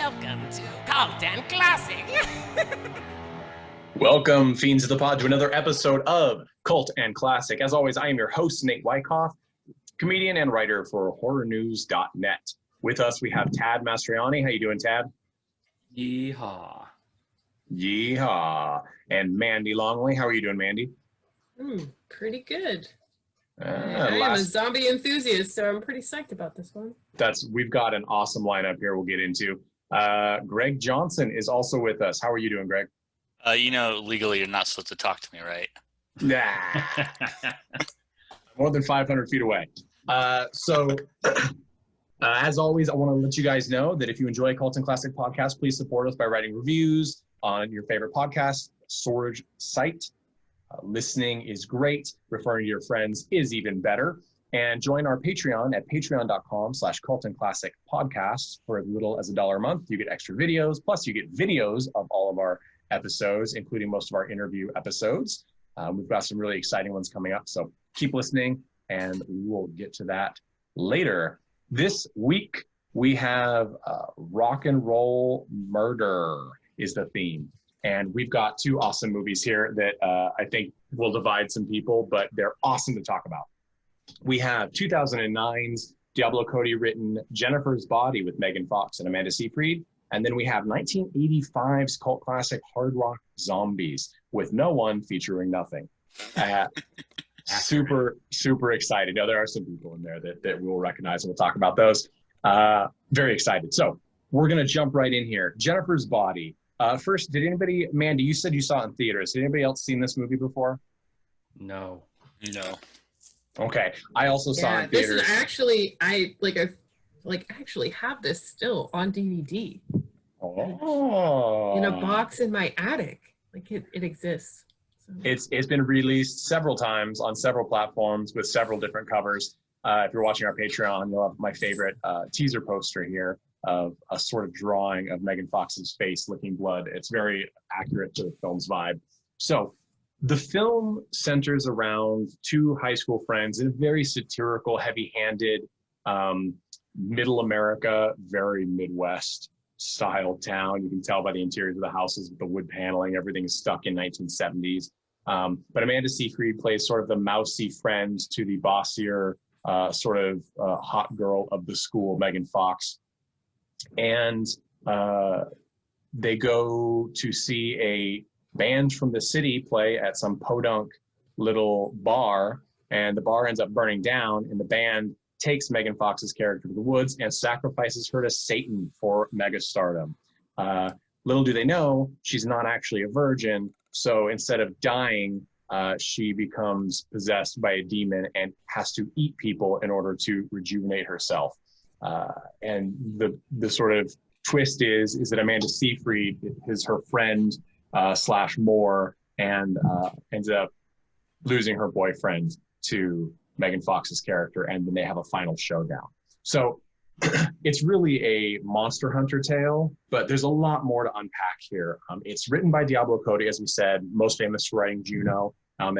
Welcome to Cult and Classic. Welcome, Fiends of the Pod, to another episode of Cult and Classic. As always, I am your host, Nate Wyckoff, comedian and writer for HorrorNews.net. With us, we have Tad Mastroianni. How you doing, Tad? Yeehaw. Yeehaw. And Mandy Longley. How are you doing, Mandy? Pretty good. I am a zombie enthusiast, so I'm pretty psyched about this one. We've got an awesome lineup here we'll get into. Greg Johnson is also with us. How are you doing, Greg? Legally you're not supposed to talk to me, right? Nah. More than 500 feet away. As always, I want to let you guys know that if you enjoy Cult and Classic Podcast, please support us by writing reviews on your favorite podcast storage site. Listening is great. Referring to your friends is even better. And join our Patreon at patreon.com/Cult and Classic Podcasts. For as little as $1 a month, you get extra videos. Plus, you get videos of all of our episodes, including most of our interview episodes. We've got some really exciting ones coming up. So keep listening, and we will get to that later. This week, we have rock and roll murder is the theme. And we've got two awesome movies here that I think will divide some people, but they're awesome to talk about. We have 2009's Diablo Cody written Jennifer's Body with Megan Fox and Amanda Seyfried. And then we have 1985's cult classic Hard Rock Zombies with no one featuring nothing. Super, super excited. Now, there are some people in there that we'll recognize, and we'll talk about those. Very excited. So we're going to jump right in here. Jennifer's Body. First, did anybody, Mandy, you said you saw it in theaters. Did anybody else seen this movie before? No. Okay. I also saw it in theaters. This is actually, I actually have this still on DVD. Oh. In a box in my attic. Like it exists. So. It's been released several times on several platforms with several different covers. If you're watching our Patreon, you'll have my favorite teaser poster here of a sort of drawing of Megan Fox's face licking blood. It's very accurate to the film's vibe. So the film centers around two high school friends in a very satirical, heavy-handed, middle America, very Midwest style town. You can tell by the interiors of the houses with the wood paneling, everything is stuck in 1970s. But Amanda Seyfried plays sort of the mousy friend to the bossier, hot girl of the school, Megan Fox. And they go to see a band from the city play at some podunk little bar, and the bar ends up burning down, and the band takes Megan Fox's character to the woods and sacrifices her to Satan for megastardom. Little do they know, she's not actually a virgin, so instead of dying, she becomes possessed by a demon and has to eat people in order to rejuvenate herself. And the sort of twist is that Amanda Seyfried is her friend / Moore, and ends up losing her boyfriend to Megan Fox's character, and then they have a final showdown. So it's really a monster hunter tale, but there's a lot more to unpack here. It's written by Diablo Cody, as we said, most famous for writing Juno, an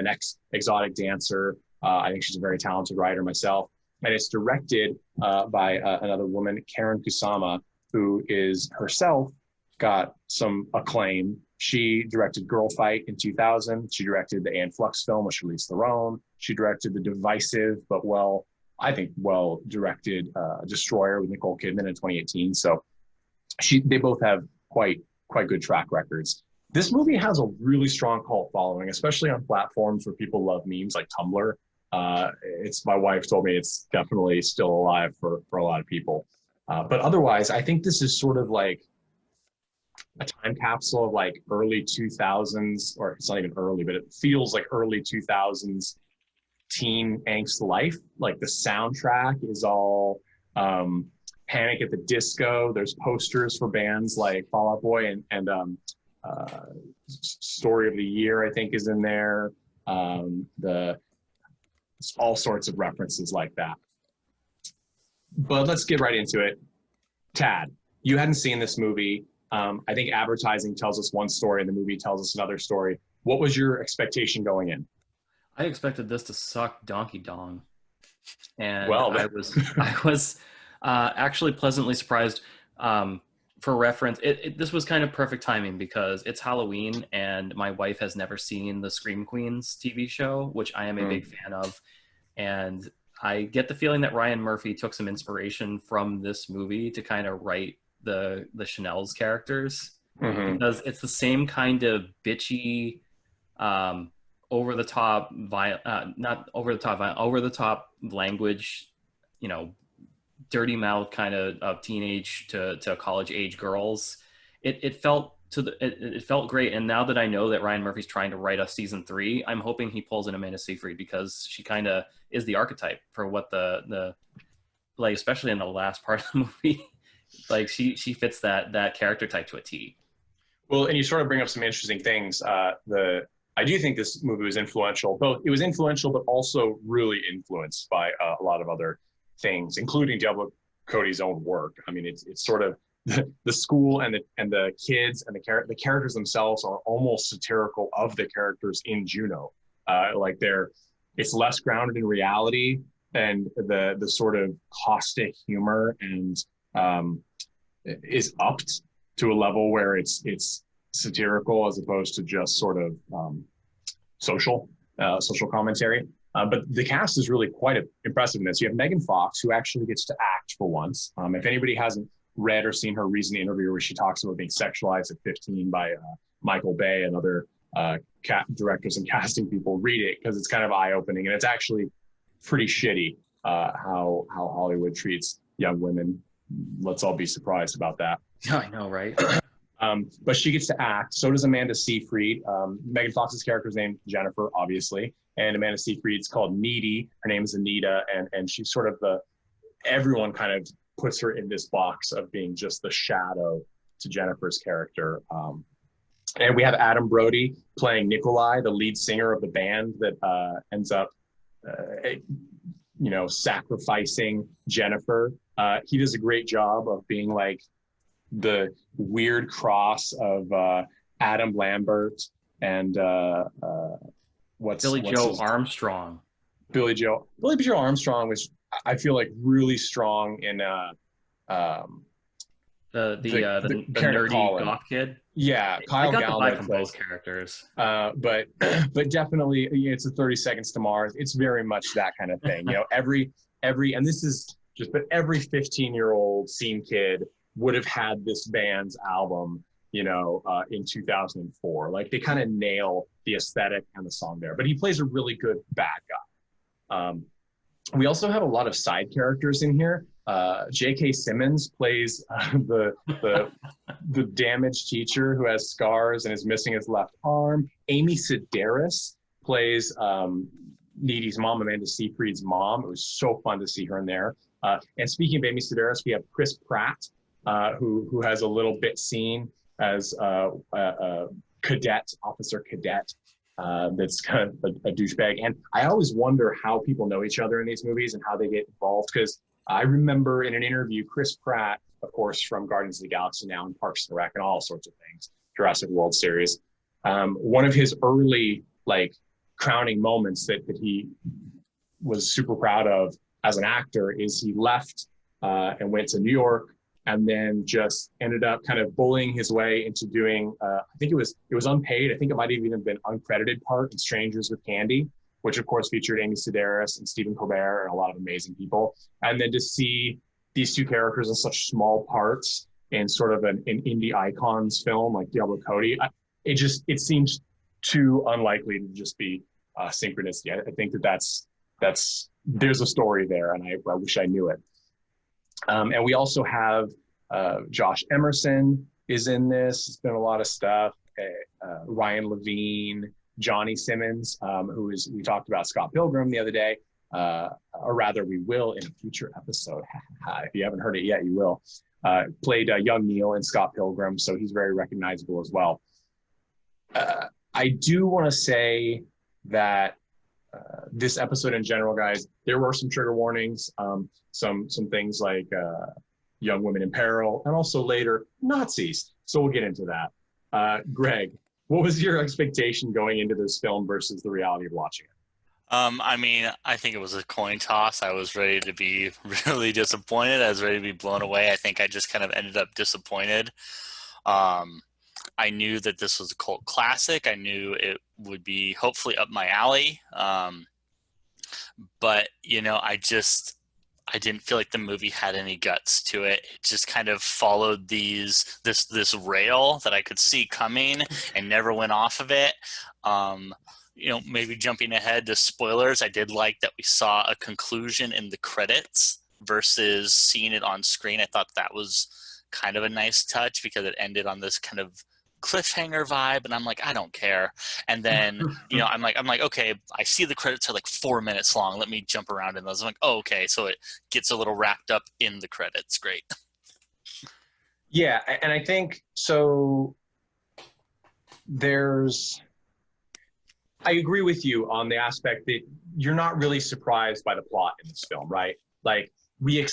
exotic dancer. I think she's a very talented writer myself. And it's directed by another woman, Karen Kusama, who is herself got some acclaim. She directed Girl Fight in 2000. She directed the Anne Flux film with Charlize Theron. She directed the divisive but well-directed Destroyer with Nicole Kidman in 2018. So they both have quite good track records. This movie has a really strong cult following, especially on platforms where people love memes like Tumblr. My wife told me it's definitely still alive for a lot of people. But otherwise, I think this is sort of like a time capsule of like early 2000s, or it's not even early, but it feels like early 2000s teen angst life. Like the soundtrack is all Panic at the Disco. There's posters for bands like Fall Out Boy and Story of the Year, I think, is in there. All sorts of references like that. But let's get right into it. Tad, you hadn't seen this movie. I think advertising tells us one story and the movie tells us another story. What was your expectation going in? I expected this to suck donkey dong. And well, I was actually pleasantly surprised. for reference, this was kind of perfect timing because it's Halloween and my wife has never seen the Scream Queens TV show, which I am a big fan of. And I get the feeling that Ryan Murphy took some inspiration from this movie to kind of write the Chanel's characters, because it's the same kind of bitchy, over the top language, you know, dirty mouth kind of teenage to college age girls. It felt great. And now that I know that Ryan Murphy's trying to write a season 3, I'm hoping he pulls in Amanda Seyfried, because she kind of is the archetype for what the like, especially in the last part of the movie, like she fits that character type to a T. Well, and you sort of bring up some interesting things. I do think this movie was influential. It was influential, but also really influenced by a lot of other things, including Diablo Cody's own work. I mean, it's sort of the school and the kids and the characters themselves are almost satirical of the characters in Juno. Like it's less grounded in reality, and the sort of caustic humor and is upped to a level where it's satirical as opposed to just sort of social commentary. But the cast is really quite impressive in this. You have Megan Fox, who actually gets to act for once. If anybody hasn't read or seen her recent interview where she talks about being sexualized at 15 by Michael Bay and other directors and casting people, read it, because it's kind of eye-opening, and it's actually pretty shitty how Hollywood treats young women. Let's all be surprised about that. Yeah, I know, right? But she gets to act. So does Amanda Seyfried. Megan Fox's character is named Jennifer, obviously, and Amanda Seyfried's called Needy. Her name is Anita, and she's sort of everyone kind of puts her in this box of being just the shadow to Jennifer's character. And we have Adam Brody playing Nikolai, the lead singer of the band that ends up, sacrificing Jennifer. He does a great job of being like the weird cross of Adam Lambert and Billy Joe Armstrong. Billy Joe Armstrong was, I feel like, really strong in the nerdy goth kid. Yeah, Kyle Gallner from both characters. But definitely, it's a 30 Seconds to Mars. It's very much that kind of thing. Every and this is just, but every 15-year-old scene kid would have had this band's album, in 2004. Like, they kind of nail the aesthetic and the song there. But he plays a really good bad guy. We also have a lot of side characters in here. J.K. Simmons plays the damaged teacher who has scars and is missing his left arm. Amy Sedaris plays Needy's mom, Amanda Seyfried's mom. It was so fun to see her in there. And speaking of Amy Sedaris, we have Chris Pratt, who has a little bit scene as Officer Cadet. That's kind of a douchebag. And I always wonder how people know each other in these movies and how they get involved, because I remember in an interview, Chris Pratt, of course, from Guardians of the Galaxy now and Parks and Rec and all sorts of things, Jurassic World series. One of his early crowning moments that he was super proud of as an actor is he left and went to New York, and then just ended up kind of bullying his way into doing, I think it was unpaid. I think it might have even been uncredited part in Strangers with Candy, which of course featured Amy Sedaris and Stephen Colbert and a lot of amazing people. And then to see these two characters in such small parts in sort of an indie icons film like Diablo Cody, it seems too unlikely to just be synchronicity. I think there's a story there, and I wish I knew it. And we also have Josh Emerson is in this. It's been a lot of stuff. Ryan Levine, Johnny Simmons, we talked about Scott Pilgrim the other day, or rather we will in a future episode. If you haven't heard it yet, you will. Played young Neil in Scott Pilgrim, so he's very recognizable as well. I do want to say that this episode in general, guys, there were some trigger warnings, some things like young women in peril, and also later Nazis. So we'll get into that. Greg, what was your expectation going into this film versus the reality of watching it? I mean, I think it was a coin toss. I was ready to be really disappointed. I was ready to be blown away. I think I just kind of ended up disappointed. Um, I knew that this was a cult classic. I knew it would be hopefully up my alley. But you know, I didn't feel like the movie had any guts to it. It just kind of followed this rail that I could see coming and never went off of it. You know, maybe jumping ahead to spoilers, I did like that we saw a conclusion in the credits versus seeing it on screen. I thought that was kind of a nice touch because it ended on this kind of cliffhanger vibe, and I'm like, I don't care. And then, you know, I'm like, okay, I see the credits are like 4 minutes long. Let me jump around in those. I'm like, oh, okay, so it gets a little wrapped up in the credits. Great. Yeah, and I think so. I agree with you on the aspect that you're not really surprised by the plot in this film, right? Like we get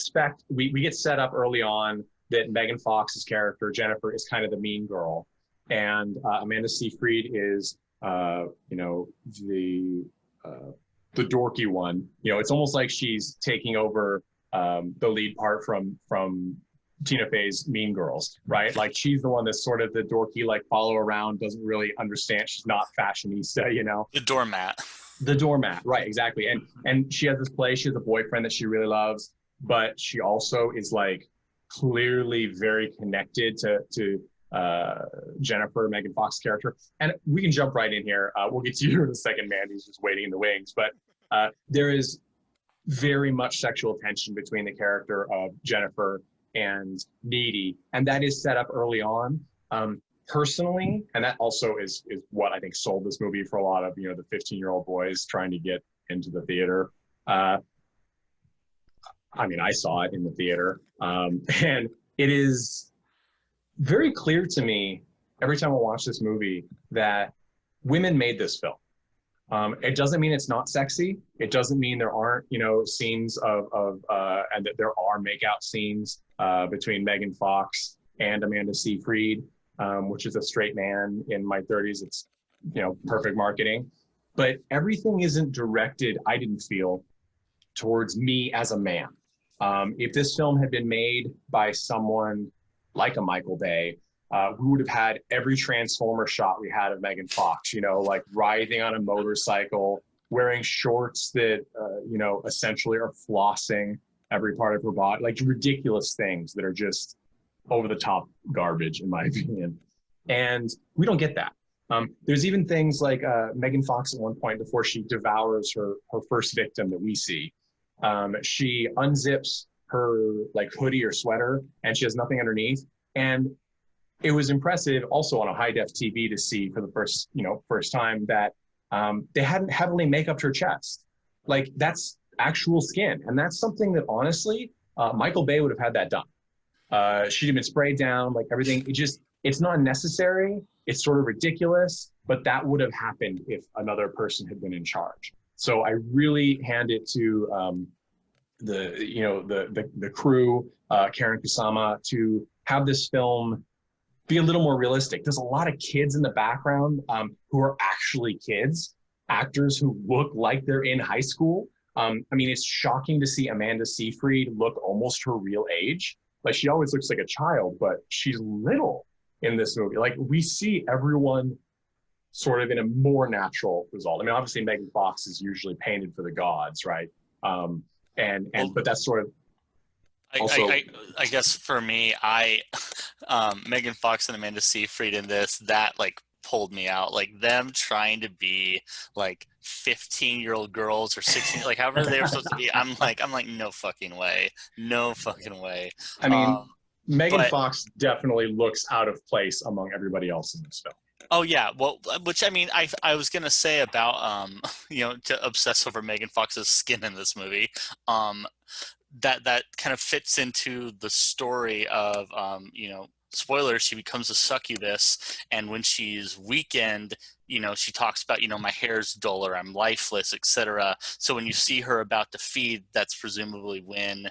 set up early on that Megan Fox's character, Jennifer, is kind of the mean girl. And Amanda Seyfried is, you know, the dorky one. You know, it's almost like she's taking over the lead part from Tina Fey's Mean Girls, right? Like she's the one that's sort of the dorky, like follow around, doesn't really understand. She's not fashionista, you know. The doormat. The doormat, right? Exactly. And she has this play. She has a boyfriend that she really loves, but she also is like clearly very connected to Jennifer, Megan Fox's character. And we can jump right in here. We'll get to you in a second. Mandy's just waiting in the wings, but there is very much sexual tension between the character of Jennifer and Needy, and that is set up early on. Personally, and that also is what I think sold this movie for a lot of, you know, the 15-year-old boys trying to get into the theater. I mean, I saw it in the theater, and it is very clear to me every time I watch this movie that women made this film. It doesn't mean it's not sexy. It doesn't mean there aren't, you know, scenes and that there are makeout scenes between Megan Fox and Amanda Seyfried, which is a straight man in my 30s. It's, you know, perfect marketing. But everything isn't directed, I didn't feel, towards me as a man. If this film had been made by someone like a Michael Bay, we would have had every Transformer shot we had of Megan Fox, you know, like riding on a motorcycle, wearing shorts that, you know, essentially are flossing every part of her body, like ridiculous things that are just over the top garbage, in my opinion. And we don't get that. There's even things like Megan Fox at one point before she devours her first victim that we see. She unzips her like hoodie or sweater and she has nothing underneath. And it was impressive also on a high def TV to see for the first time that they hadn't heavily make up her chest. Like that's actual skin. And that's something that honestly, Michael Bay would have had that done. She'd have been sprayed down, like everything. It's not necessary. It's sort of ridiculous, but that would have happened if another person had been in charge. So I really hand it to the crew, Karen Kusama, to have this film be a little more realistic. There's a lot of kids in the background who are actually kids, actors who look like they're in high school. I mean, it's shocking to see Amanda Seyfried look almost her real age. Like she always looks like a child, but she's little in this movie. Like we see everyone sort of in a more natural result. I mean, obviously Megan Fox is usually painted for the gods, right? But that's sort of also. I guess for me, Megan Fox and Amanda Seyfried in this, that like pulled me out. Like them trying to be like 15-year-old girls or 16, like however they were supposed to be. I'm like, no fucking way. I mean, Megan Fox definitely looks out of place among everybody else in this film. Oh yeah, well, which I mean, I was gonna say about to obsess over Megan Fox's skin in this movie, that kind of fits into the story of spoilers. She becomes a succubus, and when she's weakened, she talks about my hair's duller, I'm lifeless, etc. So when you see her about to feed, that's presumably when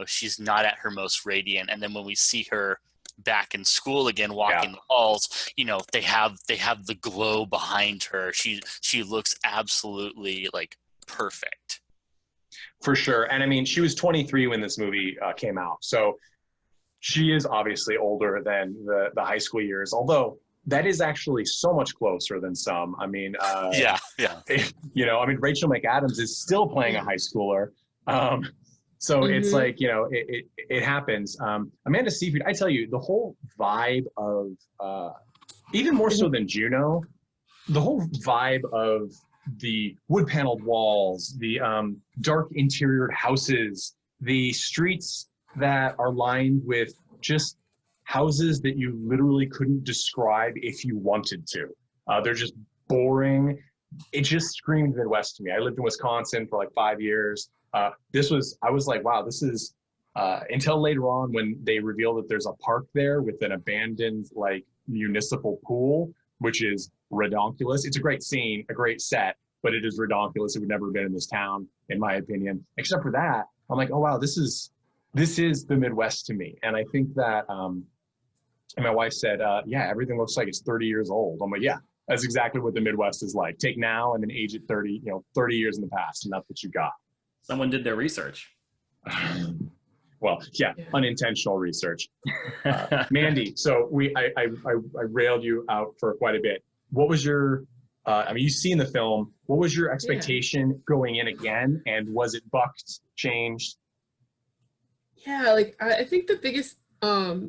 she's not at her most radiant, and then when we see her back in school again, walking the halls, they have the glow behind her. She looks absolutely like perfect. For sure. And I mean, she was 23 when this movie came out. So she is obviously older than the high school years, although that is actually so much closer than some. I mean, Yeah. you know, I mean, Rachel McAdams is still playing a high schooler. So it's like, you know, it happens. Amanda Seyfried, I tell you, the whole vibe of, even more so than Juno, the whole vibe of the wood paneled walls, the dark interiored houses, the streets that are lined with just houses that you literally couldn't describe if you wanted to. They're just boring. It just screamed Midwest to me. I lived in Wisconsin for like 5 years. I was like, wow, this is, until later on when they reveal that there's a park there with an abandoned like municipal pool, which is redonkulous. It's a great scene, a great set, but it is redonkulous. It would never have been in this town, in my opinion. Except for that, I'm like, oh wow, this is the Midwest to me. And I think that, and my wife said, yeah, everything looks like it's 30 years old. I'm like, yeah, that's exactly what the Midwest is like. Take now and then age it 30, 30 years in the past, and that's what you got. Someone did their research. Well, yeah, unintentional research. Mandy, so I railed you out for quite a bit. What was your, I mean, you've seen the film. What was your expectation going in again? And was it bucked, changed? Yeah, like I think the biggest, I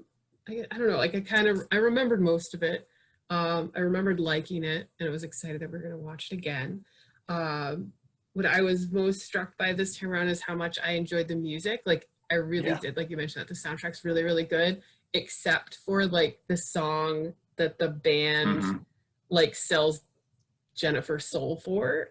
don't know, like I remembered most of it. I remembered liking it, and I was excited that we we're going to watch it again. What I was most struck by this time around is how much I enjoyed the music. Like I really did, like you mentioned, that the soundtrack's really, really good, except for like the song that the band like sells Jennifer's soul for,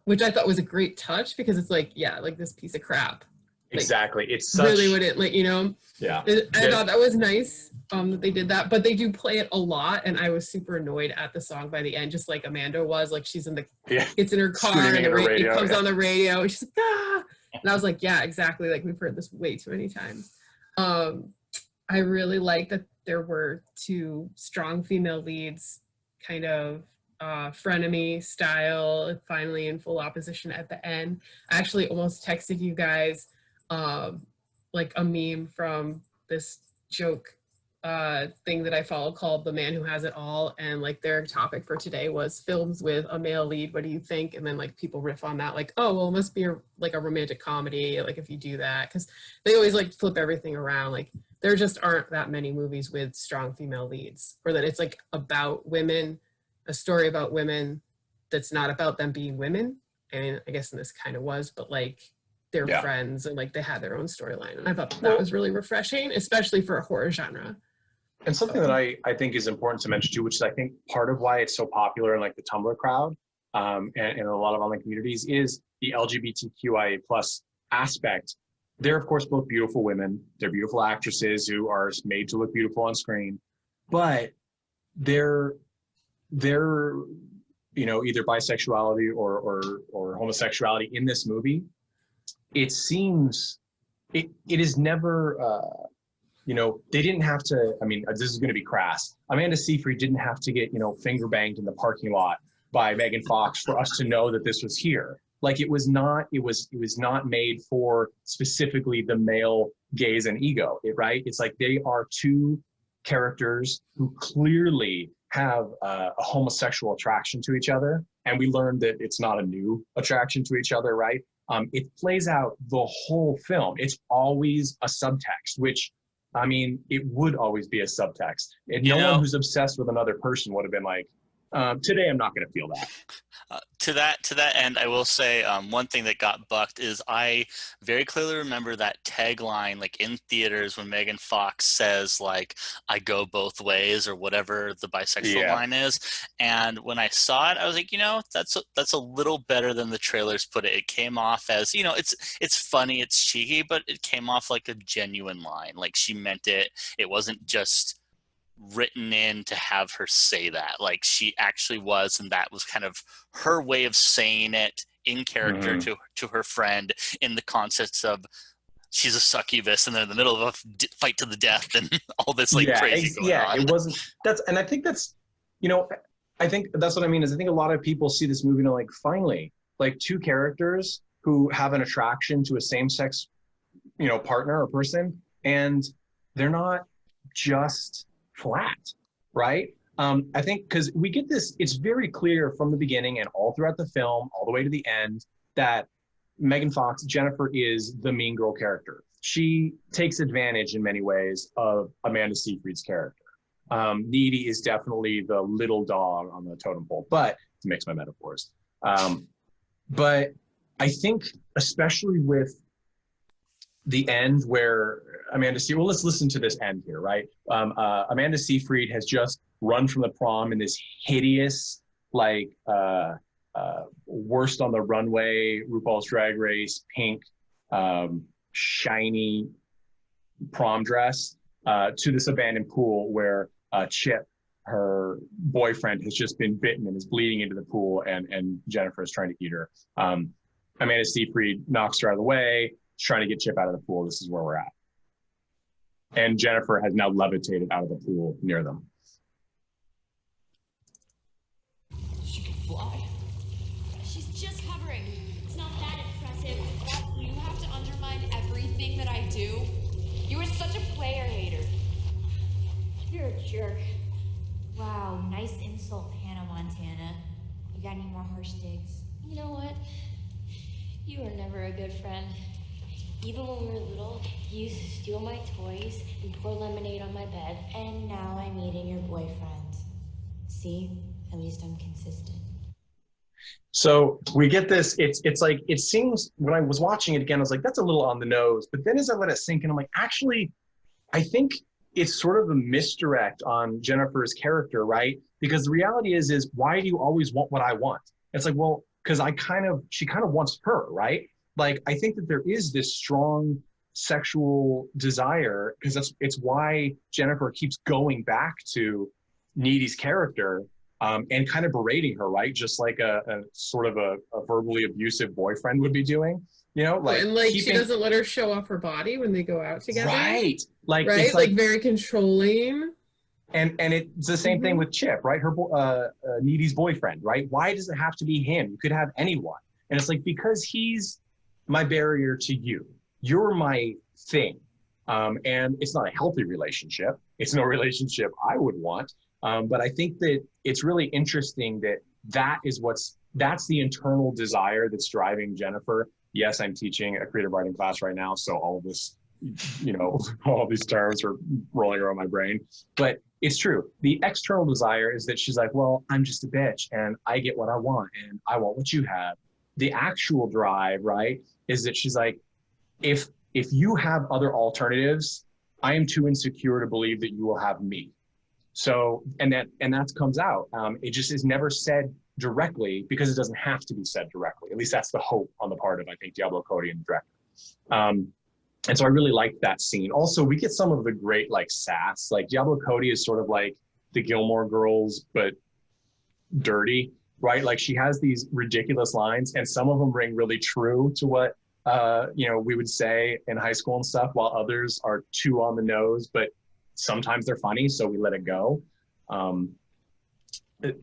which I thought was a great touch, because it's like, yeah, like this piece of crap. Like, exactly. It's such, really wouldn't, like, I thought that was nice that they did that, but they do play it a lot, and I was super annoyed at the song by the end, just like Amanda was. Like she's in the it's in her car and it comes on the radio and she's like, ah, and I was like, yeah, exactly, like we've heard this way too many times. I really like that there were two strong female leads, kind of frenemy style, finally in full opposition at the end. I actually almost texted you guys like a meme from this joke thing that I follow called The Man Who Has It All, and like their topic for today was films with a male lead, what do you think? And then like people riff on that, like, oh well, it must be like a romantic comedy, like if you do that, because they always like flip everything around. Like there just aren't that many movies with strong female leads, or that it's like about women, a story about women that's not about them being women. And I guess in this kind of was, but like they're friends and like they had their own storyline, and I thought that was really refreshing, especially for a horror genre. And something that I think is important to mention too, which is I think part of why it's so popular in like the Tumblr crowd and in a lot of online communities, is the LGBTQIA plus aspect. They're of course both beautiful women. They're beautiful actresses who are made to look beautiful on screen, but they're either bisexuality or homosexuality in this movie. It seems it is never. They didn't have to, I mean, this is going to be crass. Amanda Seyfried didn't have to get, finger banged in the parking lot by Megan Fox for us to know that this was here. Like it was not made for specifically the male gaze and ego, right? It's like they are two characters who clearly have a homosexual attraction to each other. And we learned that it's not a new attraction to each other, right? It plays out the whole film. It's always a subtext, which, I mean, it would always be a subtext. And no one who's obsessed with another person would have been like, today I'm not going to feel that. To that end, I will say one thing that got bucked is I very clearly remember that tagline, like in theaters, when Megan Fox says like, I go both ways, or whatever the bisexual line is. And when I saw it, I was like, that's a little better than the trailers put it. It came off as, it's funny, it's cheeky, but it came off like a genuine line. Like she meant it. It wasn't just written in to have her say that. Like she actually was, and that was kind of her way of saying it in character to her friend, in the context of she's a succubus and they're in the middle of a fight to the death and all this crazy going on. It wasn't, I think that's, I think that's what I mean, is I think a lot of people see this movie and are like, finally, like two characters who have an attraction to a same-sex, you know, partner or person, and they're not just flat, right? I think because we get this, it's very clear from the beginning and all throughout the film, all the way to the end, that Megan Fox, Jennifer, is the mean girl character. She takes advantage in many ways of Amanda Seyfried's character. Needy is definitely the little dog on the totem pole, but to mix my metaphors. But I think, especially with the end where well, let's listen to this end here, right? Amanda Seyfried has just run from the prom in this hideous, like, worst on the runway, RuPaul's Drag Race, pink, shiny prom dress, to this abandoned pool where Chip, her boyfriend, has just been bitten and is bleeding into the pool, and Jennifer is trying to eat her. Amanda Seyfried knocks her out of the way. She's trying to get Chip out of the pool. This is where we're at. And Jennifer has now levitated out of the pool near them. She can fly. She's just hovering. It's not that impressive. You have to undermine everything that I do. You were such a player hater. You're a jerk. Wow, nice insult, Hannah Montana. You got any more harsh digs? You know what? You were never a good friend. Even when we were little, you used to steal my toys and pour lemonade on my bed. And now I'm eating your boyfriend. See? At least I'm consistent. So we get this, it's like, it seems, when I was watching it again, I was like, that's a little on the nose. But then as I let it sink in, I'm like, actually, I think it's sort of a misdirect on Jennifer's character, right? Because the reality is why do you always want what I want? It's like, well, because she kind of wants her, right? Like, I think that there is this strong sexual desire, because it's why Jennifer keeps going back to Needy's character, and kind of berating her, right? Just like a sort of a verbally abusive boyfriend would be doing, you know? Like, and like she doesn't let her show off her body when they go out together. Right. Like, right? It's like very controlling. And it's the same thing with Chip, right? Her Needy's boyfriend, right? Why does it have to be him? You could have anyone. And it's like, because he's my barrier to you. You're my thing. And it's not a healthy relationship. It's no relationship I would want. But I think that it's really interesting that that's the internal desire that's driving Jennifer. Yes, I'm teaching a creative writing class right now, so all of this, you know, all these terms are rolling around my brain. But it's true. The external desire is that she's like, well, I'm just a bitch and I get what I want and I want what you have. The actual drive, right, is that she's like, if you have other alternatives, I am too insecure to believe that you will have me. So, and that comes out. It just is never said directly because it doesn't have to be said directly. At least that's the hope on the part of, I think, Diablo, Cody, and the director. And so I really liked that scene. Also, we get some of the great, like, sass. Like, Diablo Cody is sort of like the Gilmore Girls, but dirty, right? Like, she has these ridiculous lines, and some of them ring really true to what, you know, we would say in high school and stuff, while others are too on the nose, but sometimes they're funny, so we let it go.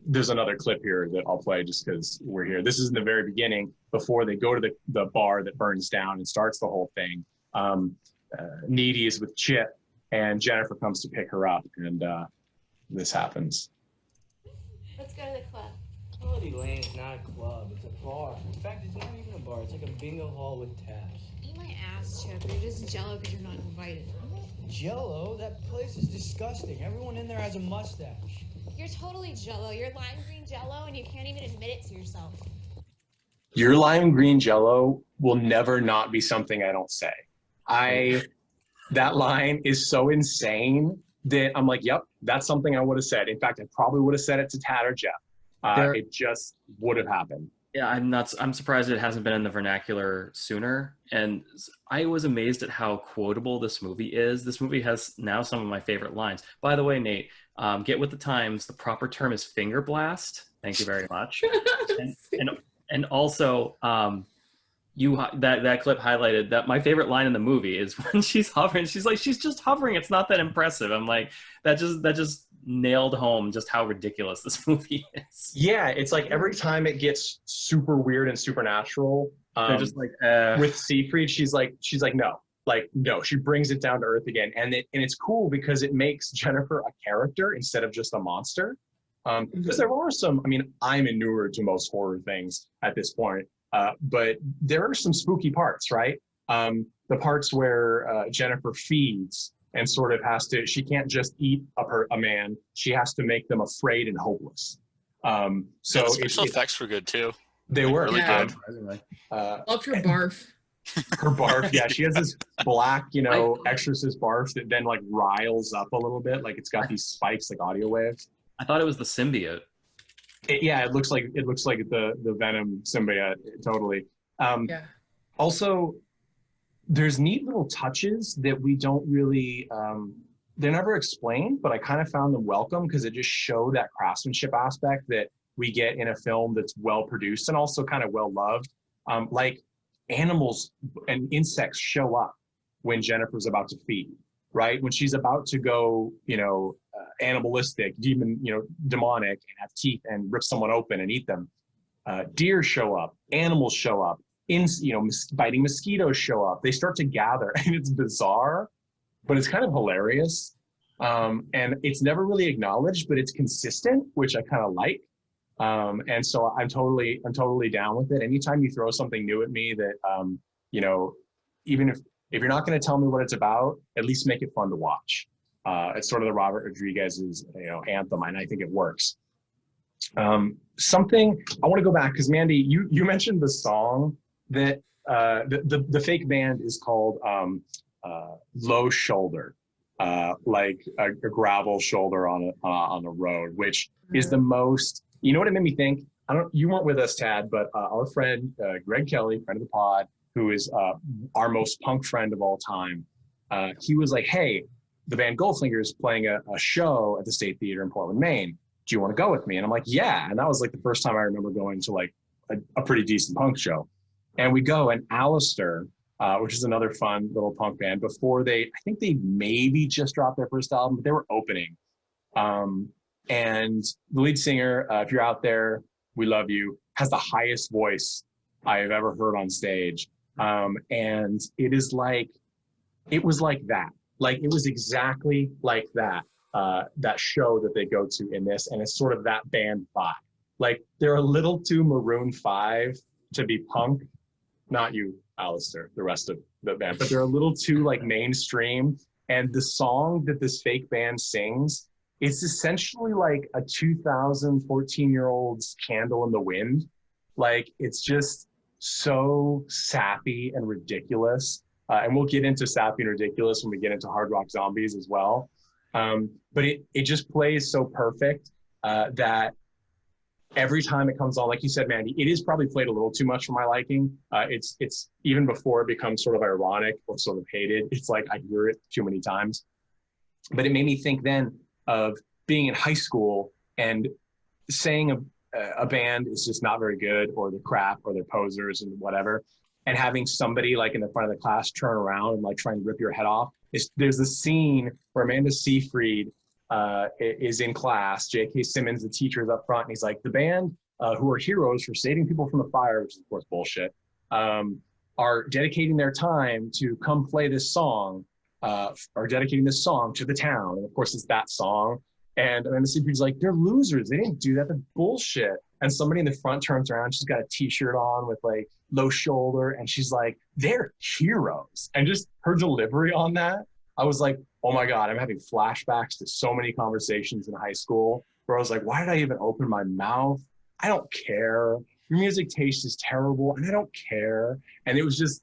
There's another clip here that I'll play just because we're here. This is in the very beginning, before they go to the bar that burns down and starts the whole thing. Needy is with Chip, and Jennifer comes to pick her up, and this happens. Let's go to the club. Holiday Lane's not a club, it's a bar. In fact, it's not even a bar, it's like a bingo hall with taps. Eat my ass, Chip. You're just jello because you're not invited. Jello? That place is disgusting. Everyone in there has a mustache. You're totally jello. You're lime green jello, and you can't even admit it to yourself. Your lime green jello will never not be something I don't say. That line is so insane that I'm like, yep, that's something I would have said. In fact, I probably would have said it to Tad or Jeff. It just would have happened. Yeah, I'm surprised it hasn't been in the vernacular sooner. And I was amazed at how quotable this movie is. This movie has now some of my favorite lines. By the way, Nate, get with the times. The proper term is finger blast. Thank you very much. and also, that clip highlighted that my favorite line in the movie is when she's hovering. She's like, she's just hovering. It's not that impressive. I'm like, that just nailed home just how ridiculous this movie is. Yeah, it's like every time it gets super weird and supernatural, They're just like, with Siegfried, she's like, no. She brings it down to earth again, and it's cool because it makes Jennifer a character instead of just a monster. Because there are some, I mean, I'm inured to most horror things at this point, but there are some spooky parts, right? The parts where Jennifer feeds and sort of she can't just eat a man, she has to make them afraid and hopeless. The special effects were good too. They were really good. Loved her barf. Her barf, yeah, she has this black, exorcist barf that then like riles up a little bit, like it's got these spikes like audio waves. I thought it was the symbiote. It looks like the Venom symbiote, totally. Yeah. Also, there's neat little touches that we don't really, they're never explained, but I kind of found them welcome because it just showed that craftsmanship aspect that we get in a film that's well produced and also kind of well loved. Like animals and insects show up when Jennifer's about to feed, right? When she's about to go, animalistic, demonic, and have teeth and rip someone open and eat them. Deer show up, animals show up, biting mosquitoes show up. They start to gather, and it's bizarre, but it's kind of hilarious. And it's never really acknowledged, but it's consistent, which I kind of like. And so I'm totally down with it. Anytime you throw something new at me that, even if you're not going to tell me what it's about, at least make it fun to watch. It's sort of the Robert Rodriguez's, anthem, and I think it works. Something I want to go back because Mandy, you mentioned the song that the fake band is called Low Shoulder, like a gravel shoulder on a road, which is the most. You know what it made me think? You weren't with us, Tad, but our friend Greg Kelly, friend of the pod, who is our most punk friend of all time, he was like, "Hey, the band Goldfinger is playing a show at the State Theater in Portland, Maine. Do you want to go with me?" And I'm like, "Yeah." And that was like the first time I remember going to like a pretty decent punk show. And we go, and Alistair, which is another fun little punk band, I think they maybe just dropped their first album, but they were opening. And the lead singer, if you're out there, we love you, has the highest voice I have ever heard on stage. And it was like that. Like it was exactly like that, that show that they go to in this. And it's sort of that band vibe. Like they're a little too Maroon 5 to be punk. Not you, Alistair, the rest of the band, but they're a little too like mainstream. And the song that this fake band sings, it's essentially like a 2014-year-old's Candle in the Wind. Like it's just so sappy and ridiculous. And we'll get into sappy and ridiculous when we get into Hard Rock Zombies as well. But it just plays so perfect that every time it comes on, like you said, Mandy, it is probably played a little too much for my liking. It's even before it becomes sort of ironic or sort of hated. It's like I hear it too many times. But it made me think then of being in high school and saying a band is just not very good, or they're crap, or they're posers and whatever, and having somebody like in the front of the class turn around and like try and rip your head off. There's a scene where Amanda Seyfried is in class. J.K. Simmons, the teacher, is up front, and he's like, the band, who are heroes for saving people from the fire, which is of course bullshit, are dedicating their time to come play this song, are dedicating this song to the town. And of course it's that song. And Amanda Seyfried's like, they're losers. They didn't do that. They're bullshit. And somebody in the front turns around. She's got a t-shirt on with like Low Shoulder. And she's like, they're heroes. And just her delivery on that, I was like, oh my God, I'm having flashbacks to so many conversations in high school where I was like, why did I even open my mouth? I don't care. Your music taste is terrible and I don't care. And it was just,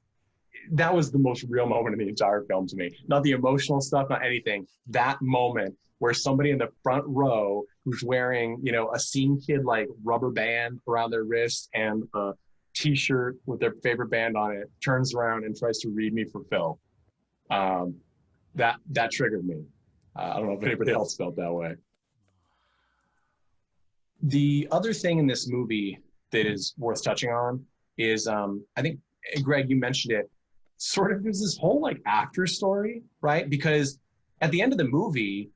that was the most real moment in the entire film to me. Not the emotional stuff, not anything. That moment where somebody in the front row who's wearing, a Scene Kid like rubber band around their wrist and a t-shirt with their favorite band on it turns around and tries to read me for Phil. That triggered me. I don't know if anybody else felt that way. The other thing in this movie that is worth touching on is, I think, Greg, you mentioned it, sort of there's this whole like after story, right? Because at the end of the movie,